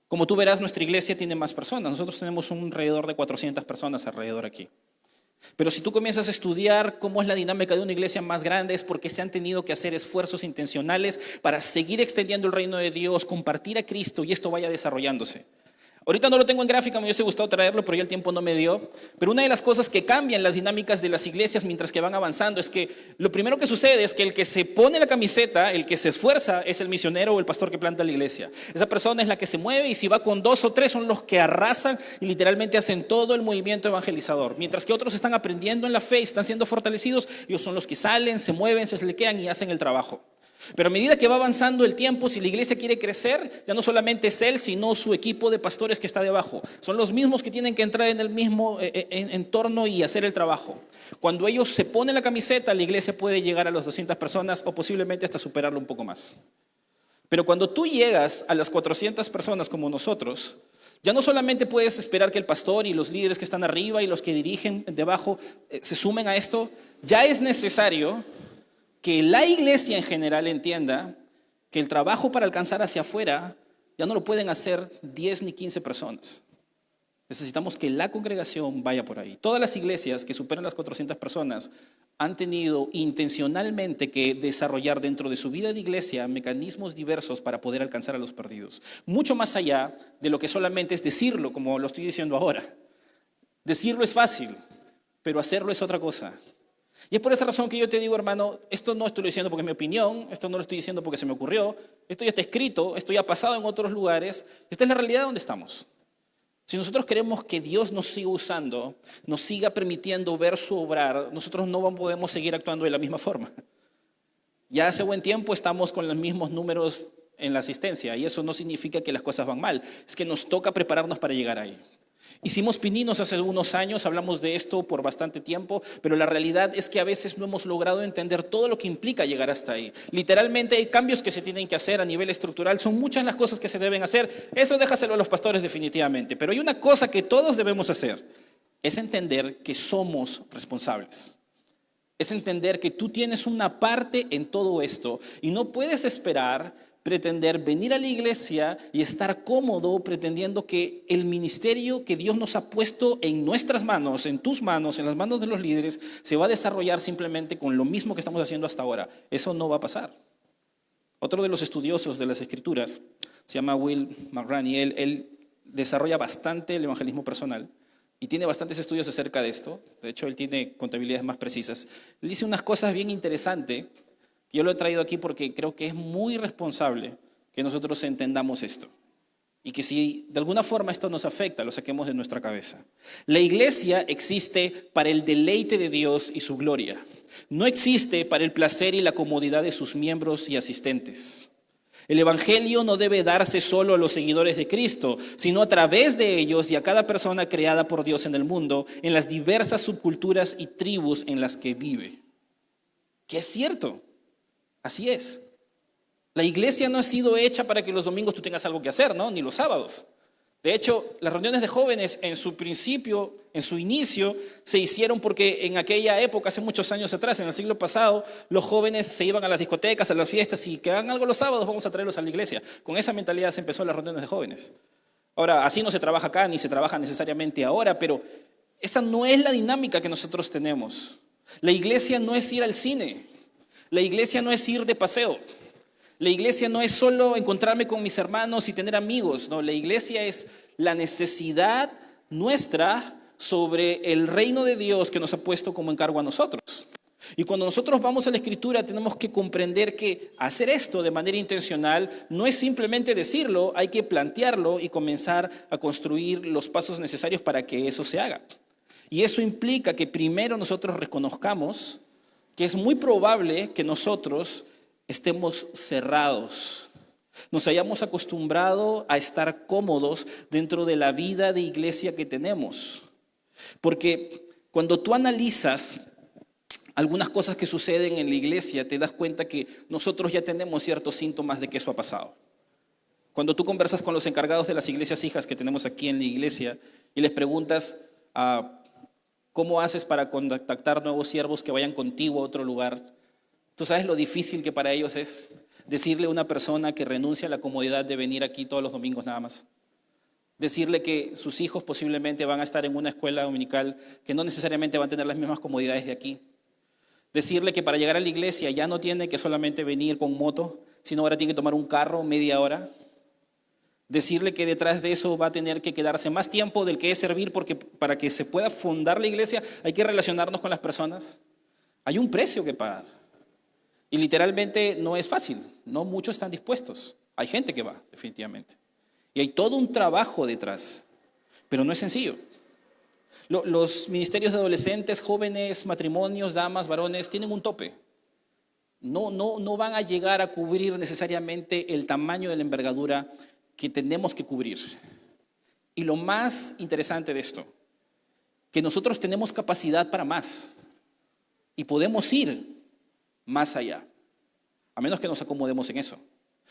Como tú verás, nuestra iglesia tiene más personas. Nosotros tenemos alrededor de 400 personas alrededor aquí. Pero si tú comienzas a estudiar cómo es la dinámica de una iglesia más grande, es porque se han tenido que hacer esfuerzos intencionales para seguir extendiendo el reino de Dios, compartir a Cristo y esto vaya desarrollándose. Ahorita no lo tengo en gráfica, me hubiese gustado traerlo, pero ya el tiempo no me dio. Pero una de las cosas que cambian las dinámicas de las iglesias mientras que van avanzando es que lo primero que sucede es que el que se pone la camiseta, el que se esfuerza, es el misionero o el pastor que planta la iglesia. Esa persona es la que se mueve y si va con 2 o 3 son los que arrasan y literalmente hacen todo el movimiento evangelizador. Mientras que otros están aprendiendo en la fe y están siendo fortalecidos, ellos son los que salen, se mueven, se sliquean y hacen el trabajo. Pero a medida que va avanzando el tiempo, si la iglesia quiere crecer, ya no solamente es él, sino su equipo de pastores que está debajo. Son los mismos que tienen que entrar en el mismo entorno y hacer el trabajo. Cuando ellos se ponen la camiseta, la iglesia puede llegar a las 200 personas o posiblemente hasta superarlo un poco más. Pero cuando tú llegas a las 400 personas como nosotros, ya no solamente puedes esperar que el pastor y los líderes que están arriba y los que dirigen debajo se sumen a esto, ya es necesario que la iglesia en general entienda que el trabajo para alcanzar hacia afuera ya no lo pueden hacer 10 ni 15 personas. Necesitamos que la congregación vaya por ahí. Todas las iglesias que superan las 400 personas han tenido intencionalmente que desarrollar dentro de su vida de iglesia mecanismos diversos para poder alcanzar a los perdidos. Mucho más allá de lo que solamente es decirlo, como lo estoy diciendo ahora. Decirlo es fácil, pero hacerlo es otra cosa. Y es por esa razón que yo te digo, hermano, esto no estoy diciendo porque es mi opinión, esto no lo estoy diciendo porque se me ocurrió, esto ya está escrito, esto ya ha pasado en otros lugares, esta es la realidad donde estamos. Si nosotros queremos que Dios nos siga usando, nos siga permitiendo ver su obrar, nosotros no podemos seguir actuando de la misma forma. Ya hace buen tiempo estamos con los mismos números en la asistencia y eso no significa que las cosas van mal, es que nos toca prepararnos para llegar ahí. Hicimos pininos hace unos años, hablamos de esto por bastante tiempo, pero la realidad es que a veces no hemos logrado entender todo lo que implica llegar hasta ahí. Literalmente hay cambios que se tienen que hacer a nivel estructural, son muchas las cosas que se deben hacer, eso déjaselo a los pastores definitivamente, pero hay una cosa que todos debemos hacer, es entender que somos responsables. Es entender que tú tienes una parte en todo esto y no puedes esperar pretender venir a la iglesia y estar cómodo pretendiendo que el ministerio que Dios nos ha puesto en nuestras manos, en tus manos, en las manos de los líderes, se va a desarrollar simplemente con lo mismo que estamos haciendo hasta ahora. Eso no va a pasar. Otro de los estudiosos de las Escrituras se llama Will McRaney. Él desarrolla bastante el evangelismo personal y tiene bastantes estudios acerca de esto. De hecho, él tiene contabilidades más precisas. Él dice unas cosas bien interesantes. Yo lo he traído aquí porque creo que es muy responsable que nosotros entendamos esto. Y que si de alguna forma esto nos afecta, lo saquemos de nuestra cabeza. La iglesia existe para el deleite de Dios y su gloria. No existe para el placer y la comodidad de sus miembros y asistentes. El evangelio no debe darse solo a los seguidores de Cristo, sino a través de ellos y a cada persona creada por Dios en el mundo, en las diversas subculturas y tribus en las que vive. Que es cierto. Así es. La iglesia no ha sido hecha para que los domingos tú tengas algo que hacer, ¿no? Ni los sábados. De hecho, las reuniones de jóvenes en su principio, en su inicio, se hicieron porque en aquella época, hace muchos años atrás, en el siglo pasado, los jóvenes se iban a las discotecas, a las fiestas y que hagan algo los sábados, vamos a traerlos a la iglesia. Con esa mentalidad se empezó las reuniones de jóvenes. Ahora, así no se trabaja acá, ni se trabaja necesariamente ahora, pero esa no es la dinámica que nosotros tenemos. La iglesia no es ir al cine. La iglesia no es ir de paseo. La iglesia no es solo encontrarme con mis hermanos y tener amigos. No, la iglesia es la necesidad nuestra sobre el reino de Dios que nos ha puesto como encargo a nosotros. Y cuando nosotros vamos a la Escritura tenemos que comprender que hacer esto de manera intencional no es simplemente decirlo, hay que plantearlo y comenzar a construir los pasos necesarios para que eso se haga. Y eso implica que primero nosotros reconozcamos que es muy probable que nosotros estemos cerrados, nos hayamos acostumbrado a estar cómodos dentro de la vida de iglesia que tenemos. Porque cuando tú analizas algunas cosas que suceden en la iglesia, te das cuenta que nosotros ya tenemos ciertos síntomas de que eso ha pasado. Cuando tú conversas con los encargados de las iglesias hijas que tenemos aquí en la iglesia y les preguntas ¿cómo haces para contactar nuevos siervos que vayan contigo a otro lugar? ¿Tú sabes lo difícil que para ellos es decirle a una persona que renuncia a la comodidad de venir aquí todos los domingos nada más? Decirle que sus hijos posiblemente van a estar en una escuela dominical que no necesariamente van a tener las mismas comodidades de aquí. Decirle que para llegar a la iglesia ya no tiene que solamente venir con moto, sino ahora tiene que tomar un carro media hora. decirle que detrás de eso va a tener que quedarse más tiempo del que es servir, porque para que se pueda fundar la iglesia hay que relacionarnos con las personas. Hay un precio que pagar. Y literalmente no es fácil, no muchos están dispuestos. Hay gente que va, definitivamente. Y hay todo un trabajo detrás, pero no es sencillo. Los ministerios de adolescentes, jóvenes, matrimonios, damas, varones, tienen un tope. No van a llegar a cubrir necesariamente el tamaño de la envergadura que tenemos que cubrir. Y lo más interesante de esto, que nosotros tenemos capacidad para más y podemos ir más allá, a menos que nos acomodemos en eso.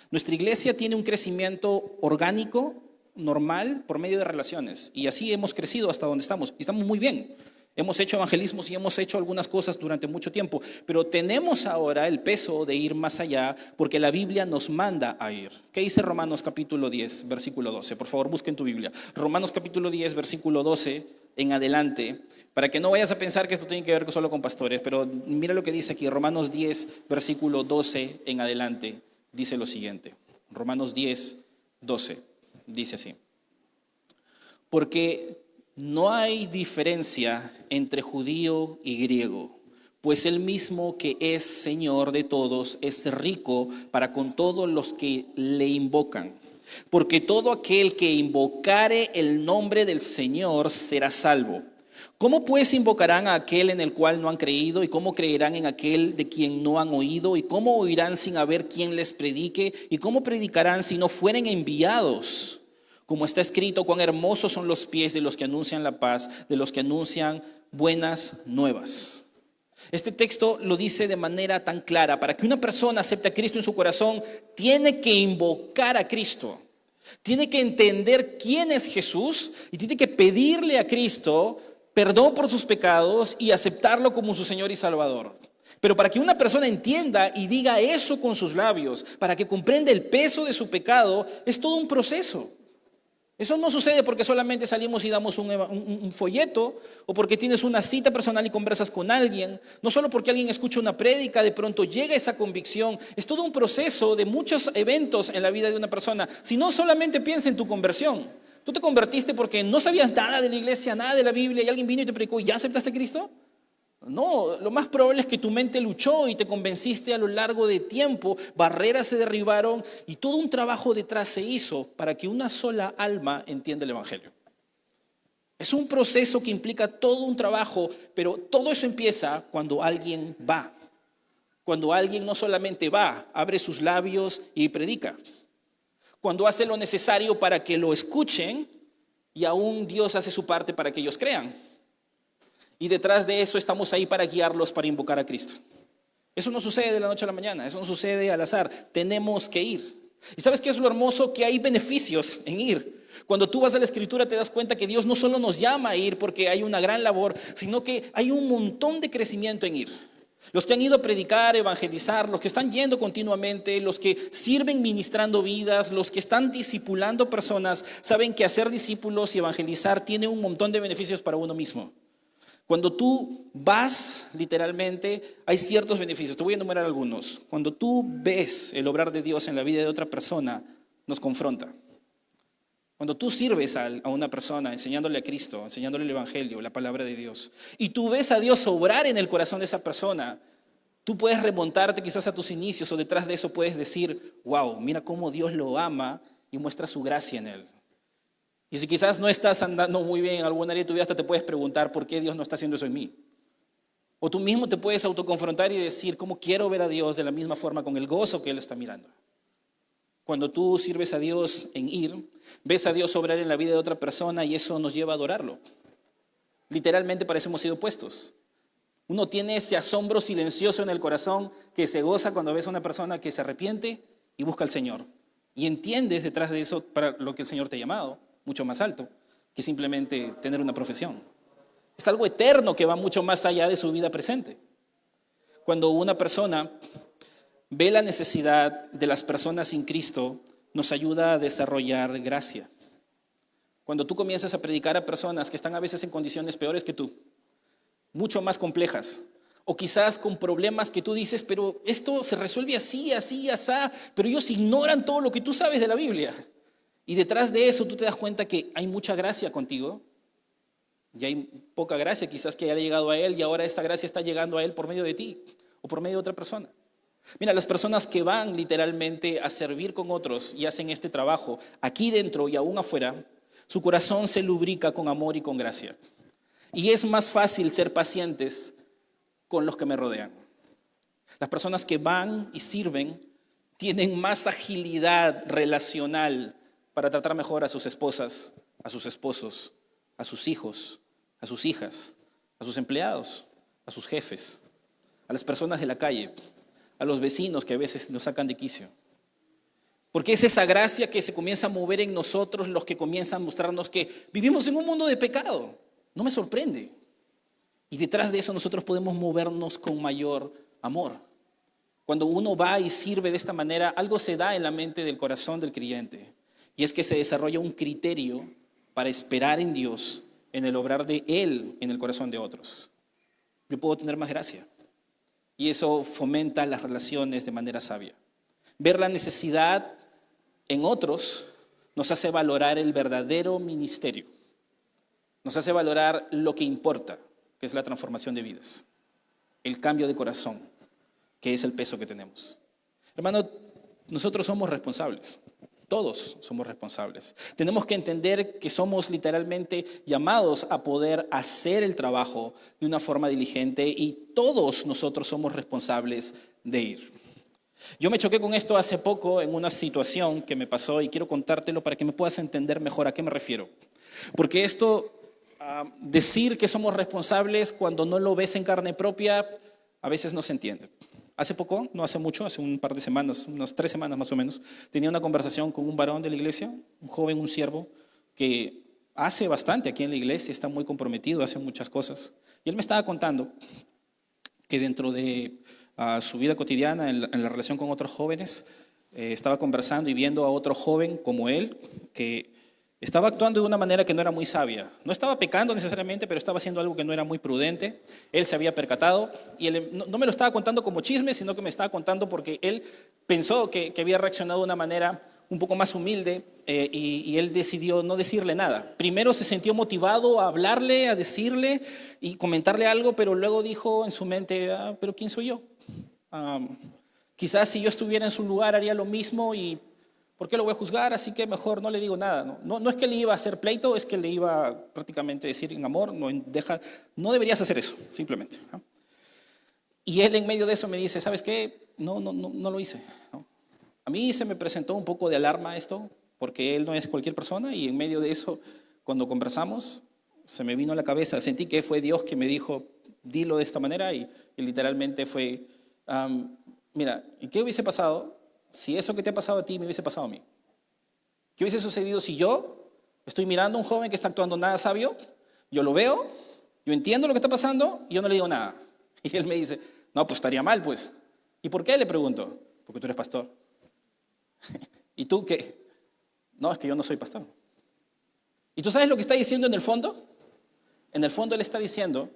Nuestra iglesia tiene un crecimiento orgánico, normal, por medio de relaciones, y así hemos crecido hasta donde estamos, y estamos muy bien. Hemos hecho evangelismos y hemos hecho algunas cosas durante mucho tiempo, pero tenemos ahora el peso de ir más allá porque la Biblia nos manda a ir. ¿Qué dice Romanos capítulo 10, versículo 12? Por favor, busquen tu Biblia. Romanos capítulo 10, versículo 12 en adelante, para que no vayas a pensar que esto tiene que ver solo con pastores, pero mira lo que dice aquí, Romanos 10, versículo 12 en adelante, dice lo siguiente. Romanos 10, 12, dice así. Porque no hay diferencia entre judío y griego, pues el mismo que es Señor de todos es rico para con todos los que le invocan. Porque todo aquel que invocare el nombre del Señor será salvo. ¿Cómo pues invocarán a aquel en el cual no han creído? ¿Y cómo creerán en aquel de quien no han oído? ¿Y cómo oirán sin haber quien les predique? ¿Y cómo predicarán si no fueren enviados? Como está escrito, cuán hermosos son los pies de los que anuncian la paz, de los que anuncian buenas nuevas. Este texto lo dice de manera tan clara. Para que una persona acepte a Cristo en su corazón, tiene que invocar a Cristo. Tiene que entender quién es Jesús y tiene que pedirle a Cristo perdón por sus pecados y aceptarlo como su Señor y Salvador. Pero para que una persona entienda y diga eso con sus labios, para que comprenda el peso de su pecado, es todo un proceso. Eso no sucede porque solamente salimos y damos un folleto o porque tienes una cita personal y conversas con alguien. No solo porque alguien escucha una prédica, de pronto llega esa convicción. Es todo un proceso de muchos eventos en la vida de una persona. Si no, solamente piensa en tu conversión. ¿Tú te convertiste porque no sabías nada de la iglesia, nada de la Biblia y alguien vino y te predicó y ya aceptaste a Cristo? No, lo más probable es que tu mente luchó y te convenciste a lo largo de tiempo, barreras se derribaron y todo un trabajo detrás se hizo para que una sola alma entienda el Evangelio. Es un proceso que implica todo un trabajo, pero todo eso empieza cuando alguien va. Cuando alguien no solamente va, abre sus labios y predica. Cuando hace lo necesario para que lo escuchen y aún Dios hace su parte para que ellos crean. Y detrás de eso estamos ahí para guiarlos, para invocar a Cristo. Eso no sucede de la noche a la mañana, eso no sucede al azar. Tenemos que ir. ¿Y sabes qué es lo hermoso? Que hay beneficios en ir. Cuando tú vas a la Escritura te das cuenta que Dios no solo nos llama a ir porque hay una gran labor, sino que hay un montón de crecimiento en ir. Los que han ido a predicar, evangelizar, los que están yendo continuamente, los que sirven ministrando vidas, los que están discipulando personas, saben que hacer discípulos y evangelizar tiene un montón de beneficios para uno mismo. Cuando tú vas, literalmente, hay ciertos beneficios. Te voy a enumerar algunos. Cuando tú ves el obrar de Dios en la vida de otra persona, nos confronta. Cuando tú sirves a una persona enseñándole a Cristo, enseñándole el Evangelio, la palabra de Dios, y tú ves a Dios obrar en el corazón de esa persona, tú puedes remontarte quizás a tus inicios o detrás de eso puedes decir, wow, mira cómo Dios lo ama y muestra su gracia en él. Y si quizás no estás andando muy bien en alguna área de tu vida, hasta te puedes preguntar por qué Dios no está haciendo eso en mí. O tú mismo te puedes autoconfrontar y decir, ¿cómo quiero ver a Dios de la misma forma con el gozo que Él está mirando? Cuando tú sirves a Dios en ir, ves a Dios obrar en la vida de otra persona y eso nos lleva a adorarlo. Literalmente parecemos ser opuestos. Uno tiene ese asombro silencioso en el corazón que se goza cuando ves a una persona que se arrepiente y busca al Señor. Y entiendes detrás de eso para lo que el Señor te ha llamado, mucho más alto que simplemente tener una profesión. Es algo eterno que va mucho más allá de su vida presente. Cuando una persona ve la necesidad de las personas sin Cristo, nos ayuda a desarrollar gracia. Cuando tú comienzas a predicar a personas que están a veces en condiciones peores que tú, mucho más complejas, o quizás con problemas que tú dices, pero esto se resuelve así, así, así, pero ellos ignoran todo lo que tú sabes de la Biblia. Y detrás de eso tú te das cuenta que hay mucha gracia contigo. Y hay poca gracia quizás que haya llegado a él y ahora esta gracia está llegando a él por medio de ti o por medio de otra persona. Mira, las personas que van literalmente a servir con otros y hacen este trabajo aquí dentro y aún afuera, su corazón se lubrica con amor y con gracia. Y es más fácil ser pacientes con los que me rodean. Las personas que van y sirven tienen más agilidad relacional para tratar mejor a sus esposas, a sus esposos, a sus hijos, a sus hijas, a sus empleados, a sus jefes, a las personas de la calle, a los vecinos que a veces nos sacan de quicio. Porque es esa gracia que se comienza a mover en nosotros los que comienzan a mostrarnos que vivimos en un mundo de pecado. No me sorprende. Y detrás de eso nosotros podemos movernos con mayor amor. Cuando uno va y sirve de esta manera, algo se da en la mente del corazón del creyente. Y es que se desarrolla un criterio para esperar en Dios, en el obrar de Él en el corazón de otros. Yo puedo tener más gracia. Y eso fomenta las relaciones de manera sabia. Ver la necesidad en otros nos hace valorar el verdadero ministerio. Nos hace valorar lo que importa, que es la transformación de vidas. El cambio de corazón, que es el peso que tenemos. Hermano, nosotros somos responsables. Todos somos responsables. Tenemos que entender que somos literalmente llamados a poder hacer el trabajo de una forma diligente y todos nosotros somos responsables de ir. Yo me choqué con esto hace poco en una situación que me pasó y quiero contártelo para que me puedas entender mejor a qué me refiero. Porque esto, decir que somos responsables cuando no lo ves en carne propia, a veces no se entiende. Hace poco, no hace mucho, hace un par de semanas, unas 3 semanas más o menos, tenía una conversación con un varón de la iglesia, un joven, un siervo, que hace bastante aquí en la iglesia, está muy comprometido, hace muchas cosas. Y él me estaba contando que dentro de su vida cotidiana, en la relación con otros jóvenes, estaba conversando y viendo a otro joven como él, que estaba actuando de una manera que no era muy sabia. No estaba pecando necesariamente, pero estaba haciendo algo que no era muy prudente. Él se había percatado y él no me lo estaba contando como chisme, sino que me estaba contando porque él pensó que había reaccionado de una manera un poco más humilde y él decidió no decirle nada. Primero se sintió motivado a hablarle, a decirle y comentarle algo, pero luego dijo en su mente, ¿pero quién soy yo? Quizás si yo estuviera en su lugar haría lo mismo y ¿por qué lo voy a juzgar? Así que mejor no le digo nada. No es que le iba a hacer pleito, es que le iba prácticamente a decir en amor, no deberías hacer eso, simplemente. Y él en medio de eso me dice, ¿sabes qué? No lo hice. ¿No? A mí se me presentó un poco de alarma esto, porque él no es cualquier persona y en medio de eso, cuando conversamos, se me vino a la cabeza, sentí que fue Dios que me dijo, dilo de esta manera y literalmente fue, mira, ¿y qué hubiese pasado si eso que te ha pasado a ti me hubiese pasado a mí? ¿Qué hubiese sucedido si yo estoy mirando a un joven que está actuando nada sabio? Yo lo veo, yo entiendo lo que está pasando y yo no le digo nada. Y él me dice, no, pues estaría mal, pues. ¿Y por qué? Le pregunto. Porque tú eres pastor. ¿Y tú qué? No, es que yo no soy pastor. ¿Y tú sabes lo que está diciendo en el fondo? En el fondo él está diciendo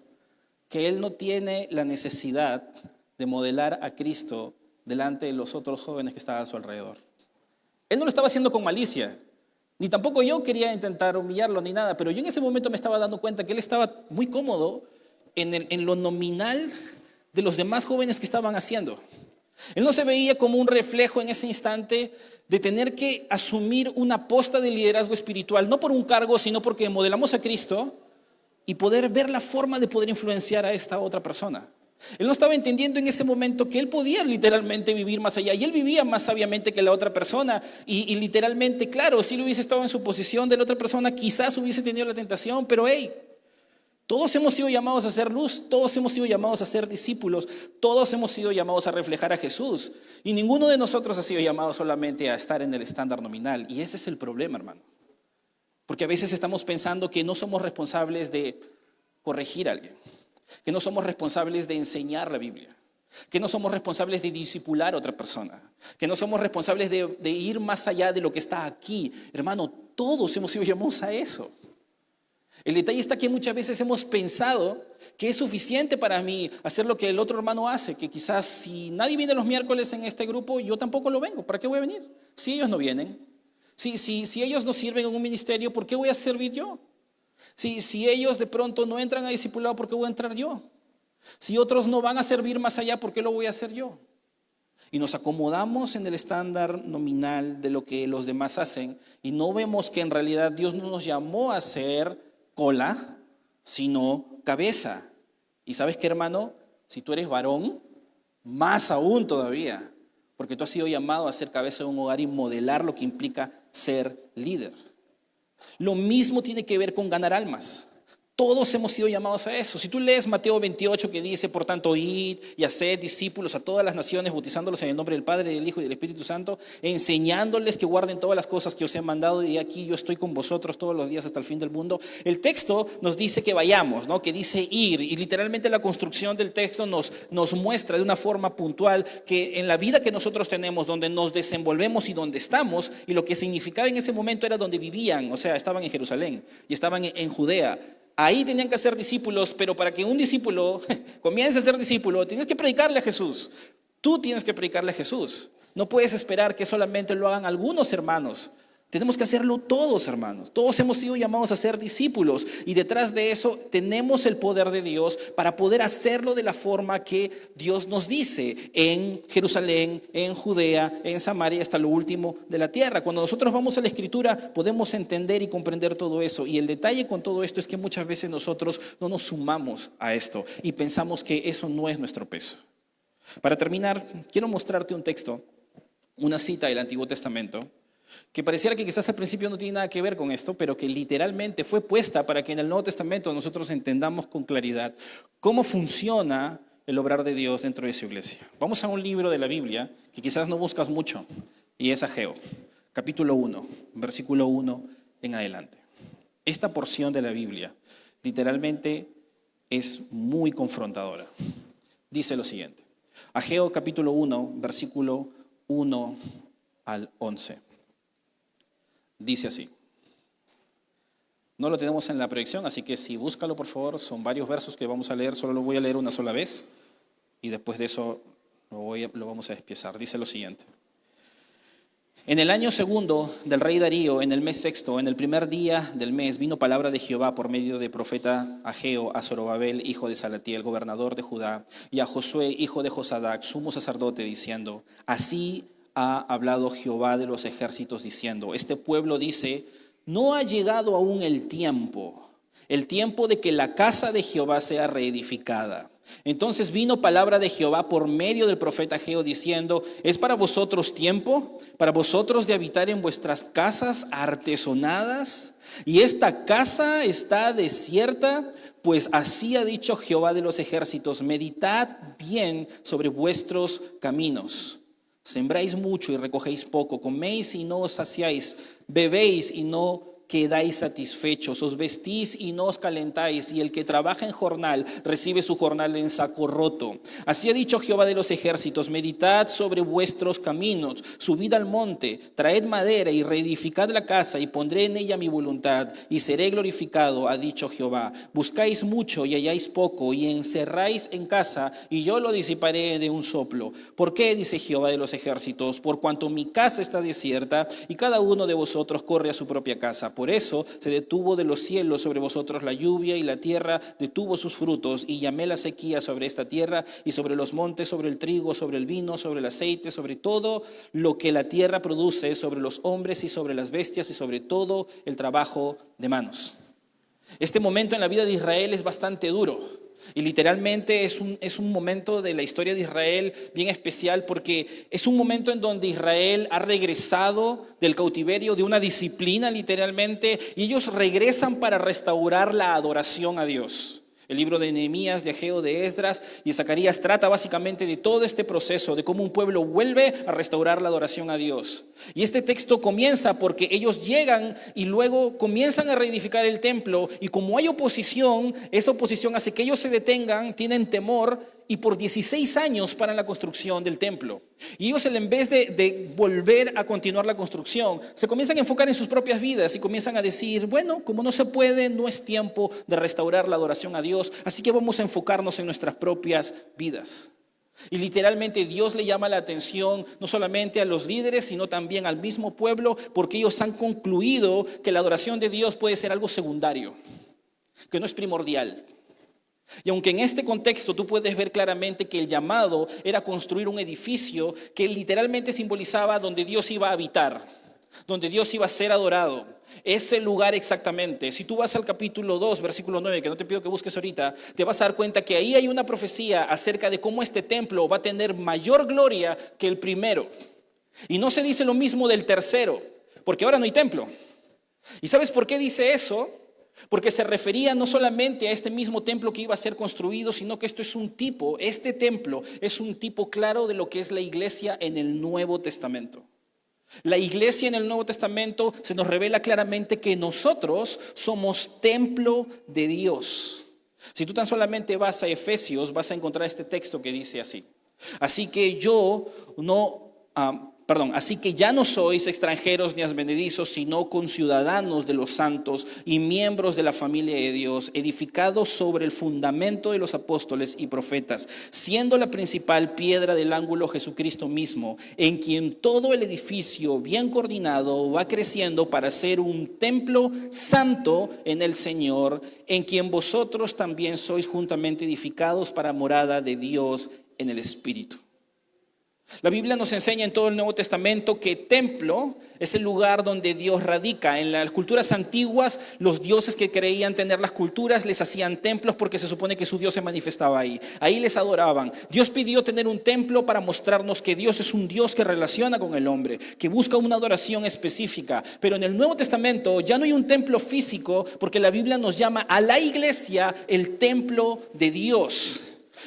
que él no tiene la necesidad de modelar a Cristo delante de los otros jóvenes que estaban a su alrededor. Él no lo estaba haciendo con malicia, ni tampoco yo quería intentar humillarlo ni nada, pero yo en ese momento me estaba dando cuenta que él estaba muy cómodo en lo nominal de los demás jóvenes que estaban haciendo. Él no se veía como un reflejo en ese instante de tener que asumir una posta de liderazgo espiritual, no por un cargo, sino porque modelamos a Cristo y poder ver la forma de poder influenciar a esta otra persona. Él no estaba entendiendo en ese momento que él podía literalmente vivir más allá y él vivía más sabiamente que la otra persona y literalmente, claro, si él hubiese estado en su posición de la otra persona quizás hubiese tenido la tentación, pero hey, todos hemos sido llamados a ser luz, todos hemos sido llamados a ser discípulos, todos hemos sido llamados a reflejar a Jesús y ninguno de nosotros ha sido llamado solamente a estar en el estándar nominal y ese es el problema, hermano, porque a veces estamos pensando que no somos responsables de corregir a alguien, que no somos responsables de enseñar la Biblia, que no somos responsables de discipular a otra persona, que no somos responsables de ir más allá de lo que está aquí. Hermano, todos hemos sido llamados a eso. El detalle está que muchas veces hemos pensado que es suficiente para mí hacer lo que el otro hermano hace, que quizás si nadie viene los miércoles en este grupo, yo tampoco lo vengo. ¿Para qué voy a venir? Si ellos no vienen, Si ellos no sirven en un ministerio, ¿por qué voy a servir yo? Si ellos de pronto no entran a discipulado, ¿por qué voy a entrar yo? Si otros no van a servir más allá, ¿por qué lo voy a hacer yo? Y nos acomodamos en el estándar nominal de lo que los demás hacen y no vemos que en realidad Dios no nos llamó a ser cola, sino cabeza. Y ¿sabes qué, hermano? Si tú eres varón, más aún todavía, porque tú has sido llamado a ser cabeza de un hogar y modelar lo que implica ser líder. Lo mismo tiene que ver con ganar almas. Todos hemos sido llamados a eso. Si tú lees Mateo 28 que dice, por tanto, id y haced discípulos a todas las naciones, bautizándolos en el nombre del Padre, del Hijo y del Espíritu Santo, enseñándoles que guarden todas las cosas que os he mandado, y aquí yo estoy con vosotros todos los días hasta el fin del mundo. El texto nos dice que vayamos, ¿no? Que dice ir, y literalmente la construcción del texto nos muestra de una forma puntual que en la vida que nosotros tenemos, donde nos desenvolvemos y donde estamos, y lo que significaba en ese momento era donde vivían, o sea, estaban en Jerusalén y estaban en Judea. Ahí tenían que hacer discípulos, pero para que un discípulo comience a ser discípulo, tienes que predicarle a Jesús. Tú tienes que predicarle a Jesús. No puedes esperar que solamente lo hagan algunos hermanos. Tenemos que hacerlo todos, hermanos. Todos hemos sido llamados a ser discípulos y detrás de eso tenemos el poder de Dios para poder hacerlo de la forma que Dios nos dice en Jerusalén, en Judea, en Samaria, hasta lo último de la tierra. Cuando nosotros vamos a la Escritura podemos entender y comprender todo eso, y el detalle con todo esto es que muchas veces nosotros no nos sumamos a esto y pensamos que eso no es nuestro peso. Para terminar, quiero mostrarte un texto, una cita del Antiguo Testamento, que pareciera que quizás al principio no tiene nada que ver con esto, pero que literalmente fue puesta para que en el Nuevo Testamento nosotros entendamos con claridad cómo funciona el obrar de Dios dentro de su iglesia. Vamos a un libro de la Biblia que quizás no buscas mucho, y es Ageo, capítulo 1, versículo 1 en adelante. Esta porción de la Biblia literalmente es muy confrontadora. Dice lo siguiente, Ageo capítulo 1, versículo 1 al 11. Dice así. No lo tenemos en la proyección, así que si búscalo por favor, son varios versos que vamos a leer, solo lo voy a leer una sola vez y después de eso lo vamos a despiezar. Dice lo siguiente. En el año segundo del rey Darío, en el mes sexto, en el primer día del mes, vino palabra de Jehová por medio del profeta Ageo a Zorobabel, hijo de Salatiel, gobernador de Judá, y a Josué, hijo de Josadac, sumo sacerdote, diciendo, así ha hablado Jehová de los ejércitos diciendo, este pueblo dice, no ha llegado aún el tiempo de que la casa de Jehová sea reedificada. Entonces vino palabra de Jehová por medio del profeta Ageo diciendo, ¿es para vosotros tiempo? ¿Para vosotros de habitar en vuestras casas artesonadas? ¿Y esta casa está desierta? Pues así ha dicho Jehová de los ejércitos, meditad bien sobre vuestros caminos. Sembráis mucho y recogéis poco, coméis y no os saciáis, bebéis y no quedáis satisfechos, os vestís y no os calentáis, y el que trabaja en jornal recibe su jornal en saco roto. Así ha dicho Jehová de los ejércitos, meditad sobre vuestros caminos, subid al monte, traed madera y reedificad la casa, y pondré en ella mi voluntad, y seré glorificado, ha dicho Jehová. Buscáis mucho y halláis poco, y encerráis en casa, y yo lo disiparé de un soplo. ¿Por qué? Dice Jehová de los ejércitos, por cuanto mi casa está desierta, y cada uno de vosotros corre a su propia casa. Por eso se detuvo de los cielos sobre vosotros la lluvia, y la tierra detuvo sus frutos, y llamé la sequía sobre esta tierra, y sobre los montes, sobre el trigo, sobre el vino, sobre el aceite, sobre todo lo que la tierra produce, sobre los hombres y sobre las bestias, y sobre todo el trabajo de manos. Este momento en la vida de Israel es bastante duro. Y literalmente es un momento de la historia de Israel bien especial, porque es un momento en donde Israel ha regresado del cautiverio, de una disciplina literalmente, y ellos regresan para restaurar la adoración a Dios. El libro de Nehemías, de Ageo, de Esdras y de Zacarías trata básicamente de todo este proceso, de cómo un pueblo vuelve a restaurar la adoración a Dios. Y este texto comienza porque ellos llegan y luego comienzan a reedificar el templo, y como hay oposición, esa oposición hace que ellos se detengan, tienen temor, y por 16 años paran la construcción del templo. Y ellos, en vez de volver a continuar la construcción, se comienzan a enfocar en sus propias vidas y comienzan a decir, bueno, como no se puede, no es tiempo de restaurar la adoración a Dios, así que vamos a enfocarnos en nuestras propias vidas. Y literalmente Dios le llama la atención no solamente a los líderes, sino también al mismo pueblo, porque ellos han concluido que la adoración de Dios puede ser algo secundario, que no es primordial. Y aunque en este contexto tú puedes ver claramente que el llamado era construir un edificio que literalmente simbolizaba donde Dios iba a habitar, donde Dios iba a ser adorado. Ese lugar exactamente. Si tú vas al capítulo 2, versículo 9, que no te pido que busques ahorita, te vas a dar cuenta que ahí hay una profecía acerca de cómo este templo va a tener mayor gloria que el primero. Y no se dice lo mismo del tercero, porque ahora no hay templo. ¿Y sabes por qué dice eso? Porque se refería no solamente a este mismo templo que iba a ser construido, sino que este templo es un tipo claro de lo que es la iglesia en el Nuevo Testamento. La iglesia en el Nuevo Testamento se nos revela claramente que nosotros somos templo de Dios. Si tú tan solamente vas a Efesios, vas a encontrar este texto que dice así. Así que ya no sois extranjeros ni advenedizos, sino conciudadanos de los santos y miembros de la familia de Dios, edificados sobre el fundamento de los apóstoles y profetas, siendo la principal piedra del ángulo Jesucristo mismo, en quien todo el edificio bien coordinado va creciendo para ser un templo santo en el Señor, en quien vosotros también sois juntamente edificados para morada de Dios en el Espíritu. La Biblia nos enseña en todo el Nuevo Testamento que templo es el lugar donde Dios radica. En las culturas antiguas, los dioses que creían tener las culturas les hacían templos porque se supone que su Dios se manifestaba ahí. Ahí les adoraban. Dios pidió tener un templo para mostrarnos que Dios es un Dios que relaciona con el hombre, que busca una adoración específica. Pero en el Nuevo Testamento ya no hay un templo físico porque la Biblia nos llama a la iglesia el templo de Dios.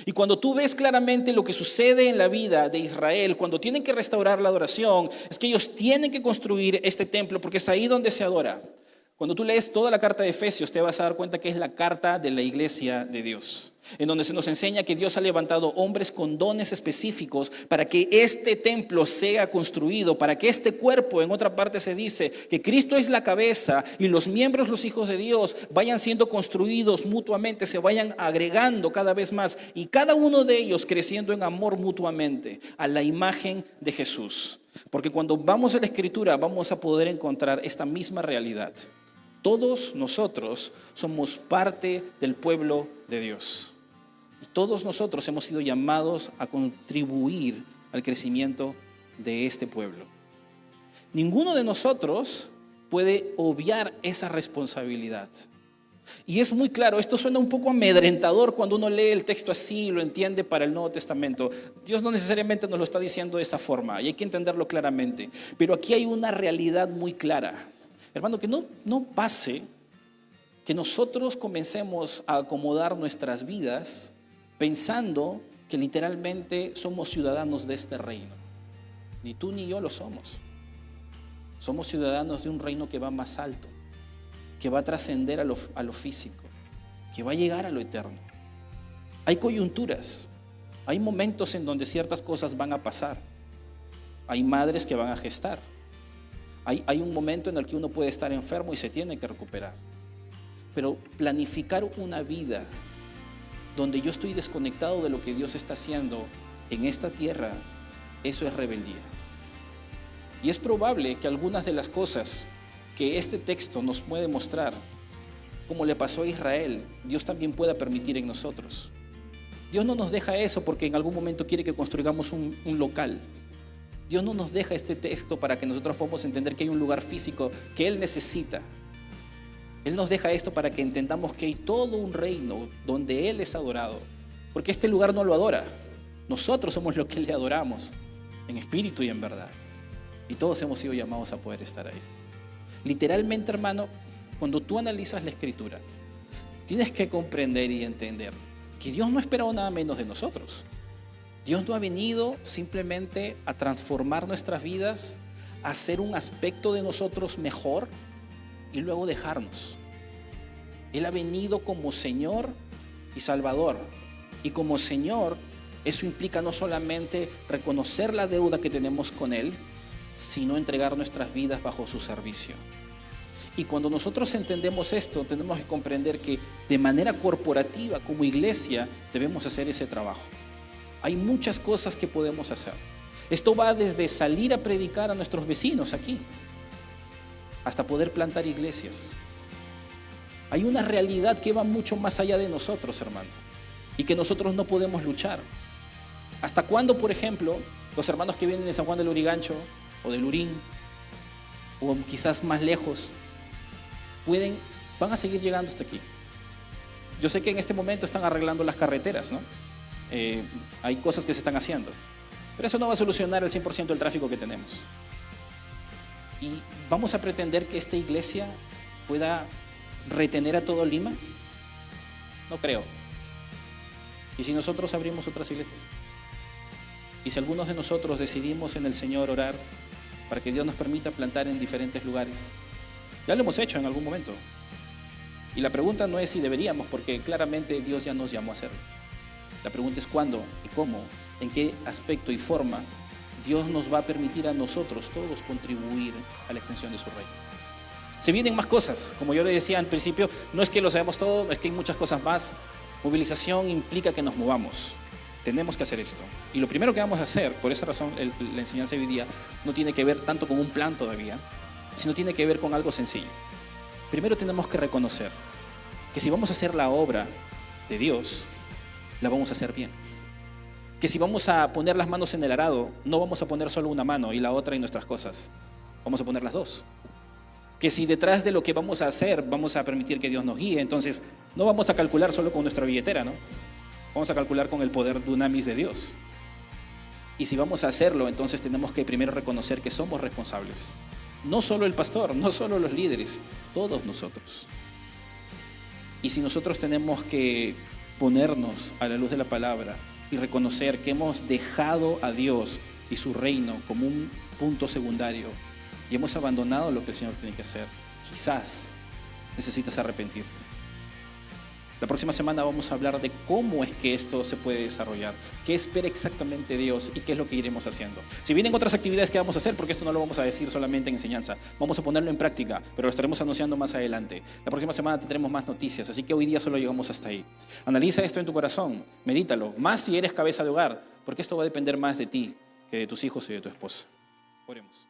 Y cuando tú ves claramente lo que sucede en la vida de Israel, cuando tienen que restaurar la adoración, es que ellos tienen que construir este templo porque es ahí donde se adora. Cuando tú lees toda la carta de Efesios, te vas a dar cuenta que es la carta de la iglesia de Dios, en donde se nos enseña que Dios ha levantado hombres con dones específicos para que este templo sea construido, para que este cuerpo, en otra parte se dice que Cristo es la cabeza y los miembros, los hijos de Dios, vayan siendo construidos mutuamente, se vayan agregando cada vez más y cada uno de ellos creciendo en amor mutuamente a la imagen de Jesús. Porque cuando vamos a la Escritura vamos a poder encontrar esta misma realidad. Todos nosotros somos parte del pueblo de Dios. Y todos nosotros hemos sido llamados a contribuir al crecimiento de este pueblo. Ninguno de nosotros puede obviar esa responsabilidad. Y es muy claro, esto suena un poco amedrentador cuando uno lee el texto así y lo entiende para el Nuevo Testamento. Dios no necesariamente nos lo está diciendo de esa forma y hay que entenderlo claramente. Pero aquí hay una realidad muy clara. Hermano, que no pase que nosotros comencemos a acomodar nuestras vidas pensando que literalmente somos ciudadanos de este reino. Ni tú ni yo lo somos. Somos ciudadanos de un reino que va más alto, que va a trascender a lo físico, que va a llegar a lo eterno. Hay coyunturas, hay momentos en donde ciertas cosas van a pasar. Hay madres que van a gestar. Hay un momento en el que uno puede estar enfermo y se tiene que recuperar. Pero planificar una vida donde yo estoy desconectado de lo que Dios está haciendo en esta tierra, eso es rebeldía. Y es probable que algunas de las cosas que este texto nos puede mostrar, como le pasó a Israel, Dios también pueda permitir en nosotros. Dios no nos deja eso porque en algún momento quiere que construyamos un local. Dios no nos deja este texto para que nosotros podamos entender que hay un lugar físico que Él necesita. Él nos deja esto para que entendamos que hay todo un reino donde Él es adorado. Porque este lugar no lo adora. Nosotros somos los que le adoramos en espíritu y en verdad. Y todos hemos sido llamados a poder estar ahí. Literalmente, hermano, cuando tú analizas la Escritura, tienes que comprender y entender que Dios no ha esperado nada menos de nosotros. Dios no ha venido simplemente a transformar nuestras vidas, a hacer un aspecto de nosotros mejor y luego dejarnos. Él ha venido como Señor y Salvador. Y como Señor, eso implica no solamente reconocer la deuda que tenemos con Él, sino entregar nuestras vidas bajo su servicio. Y cuando nosotros entendemos esto, tenemos que comprender que de manera corporativa, como iglesia, debemos hacer ese trabajo. Hay muchas cosas que podemos hacer. Esto va desde salir a predicar a nuestros vecinos aquí, hasta poder plantar iglesias. Hay una realidad que va mucho más allá de nosotros, hermano, y que nosotros no podemos luchar. ¿Hasta cuándo, por ejemplo, los hermanos que vienen de San Juan del Lurigancho o del Lurín, o quizás más lejos, van a seguir llegando hasta aquí? Yo sé que en este momento están arreglando las carreteras, ¿no? Hay cosas que se están haciendo, pero eso no va a solucionar el 100% del tráfico que tenemos. ¿Y vamos a pretender que esta iglesia pueda retener a todo Lima? No creo. ¿Y si nosotros abrimos otras iglesias? ¿Y si algunos de nosotros decidimos en el Señor orar para que Dios nos permita plantar en diferentes lugares? Ya lo hemos hecho en algún momento. Y la pregunta no es si deberíamos, porque claramente Dios ya nos llamó a hacerlo. La pregunta es cuándo y cómo, en qué aspecto y forma Dios nos va a permitir a nosotros todos contribuir a la extensión de su reino. Se vienen más cosas, como yo le decía al principio, no es que lo sabemos todo, es que hay muchas cosas más. Movilización implica que nos movamos. Tenemos que hacer esto. Y lo primero que vamos a hacer, por esa razón la enseñanza de hoy día no tiene que ver tanto con un plan todavía, sino tiene que ver con algo sencillo. Primero tenemos que reconocer que si vamos a hacer la obra de Dios, la vamos a hacer bien. Que si vamos a poner las manos en el arado, no vamos a poner solo una mano y la otra en nuestras cosas. Vamos a poner las dos. Que si detrás de lo que vamos a hacer vamos a permitir que Dios nos guíe, entonces no vamos a calcular solo con nuestra billetera, ¿no? Vamos a calcular con el poder dunamis de Dios. Y si vamos a hacerlo, entonces tenemos que primero reconocer que somos responsables. No solo el pastor, no solo los líderes, todos nosotros. Y si nosotros tenemos que ponernos a la luz de la palabra y reconocer que hemos dejado a Dios y su reino como un punto secundario y hemos abandonado lo que el Señor tiene que hacer, quizás necesitas arrepentirte. La próxima semana vamos a hablar de cómo es que esto se puede desarrollar, qué espera exactamente Dios y qué es lo que iremos haciendo. Si vienen otras actividades que vamos a hacer, porque esto no lo vamos a decir solamente en enseñanza, vamos a ponerlo en práctica, pero lo estaremos anunciando más adelante. La próxima semana tendremos más noticias, así que hoy día solo llegamos hasta ahí. Analiza esto en tu corazón, medítalo, más si eres cabeza de hogar, porque esto va a depender más de ti que de tus hijos y de tu esposa. Oremos.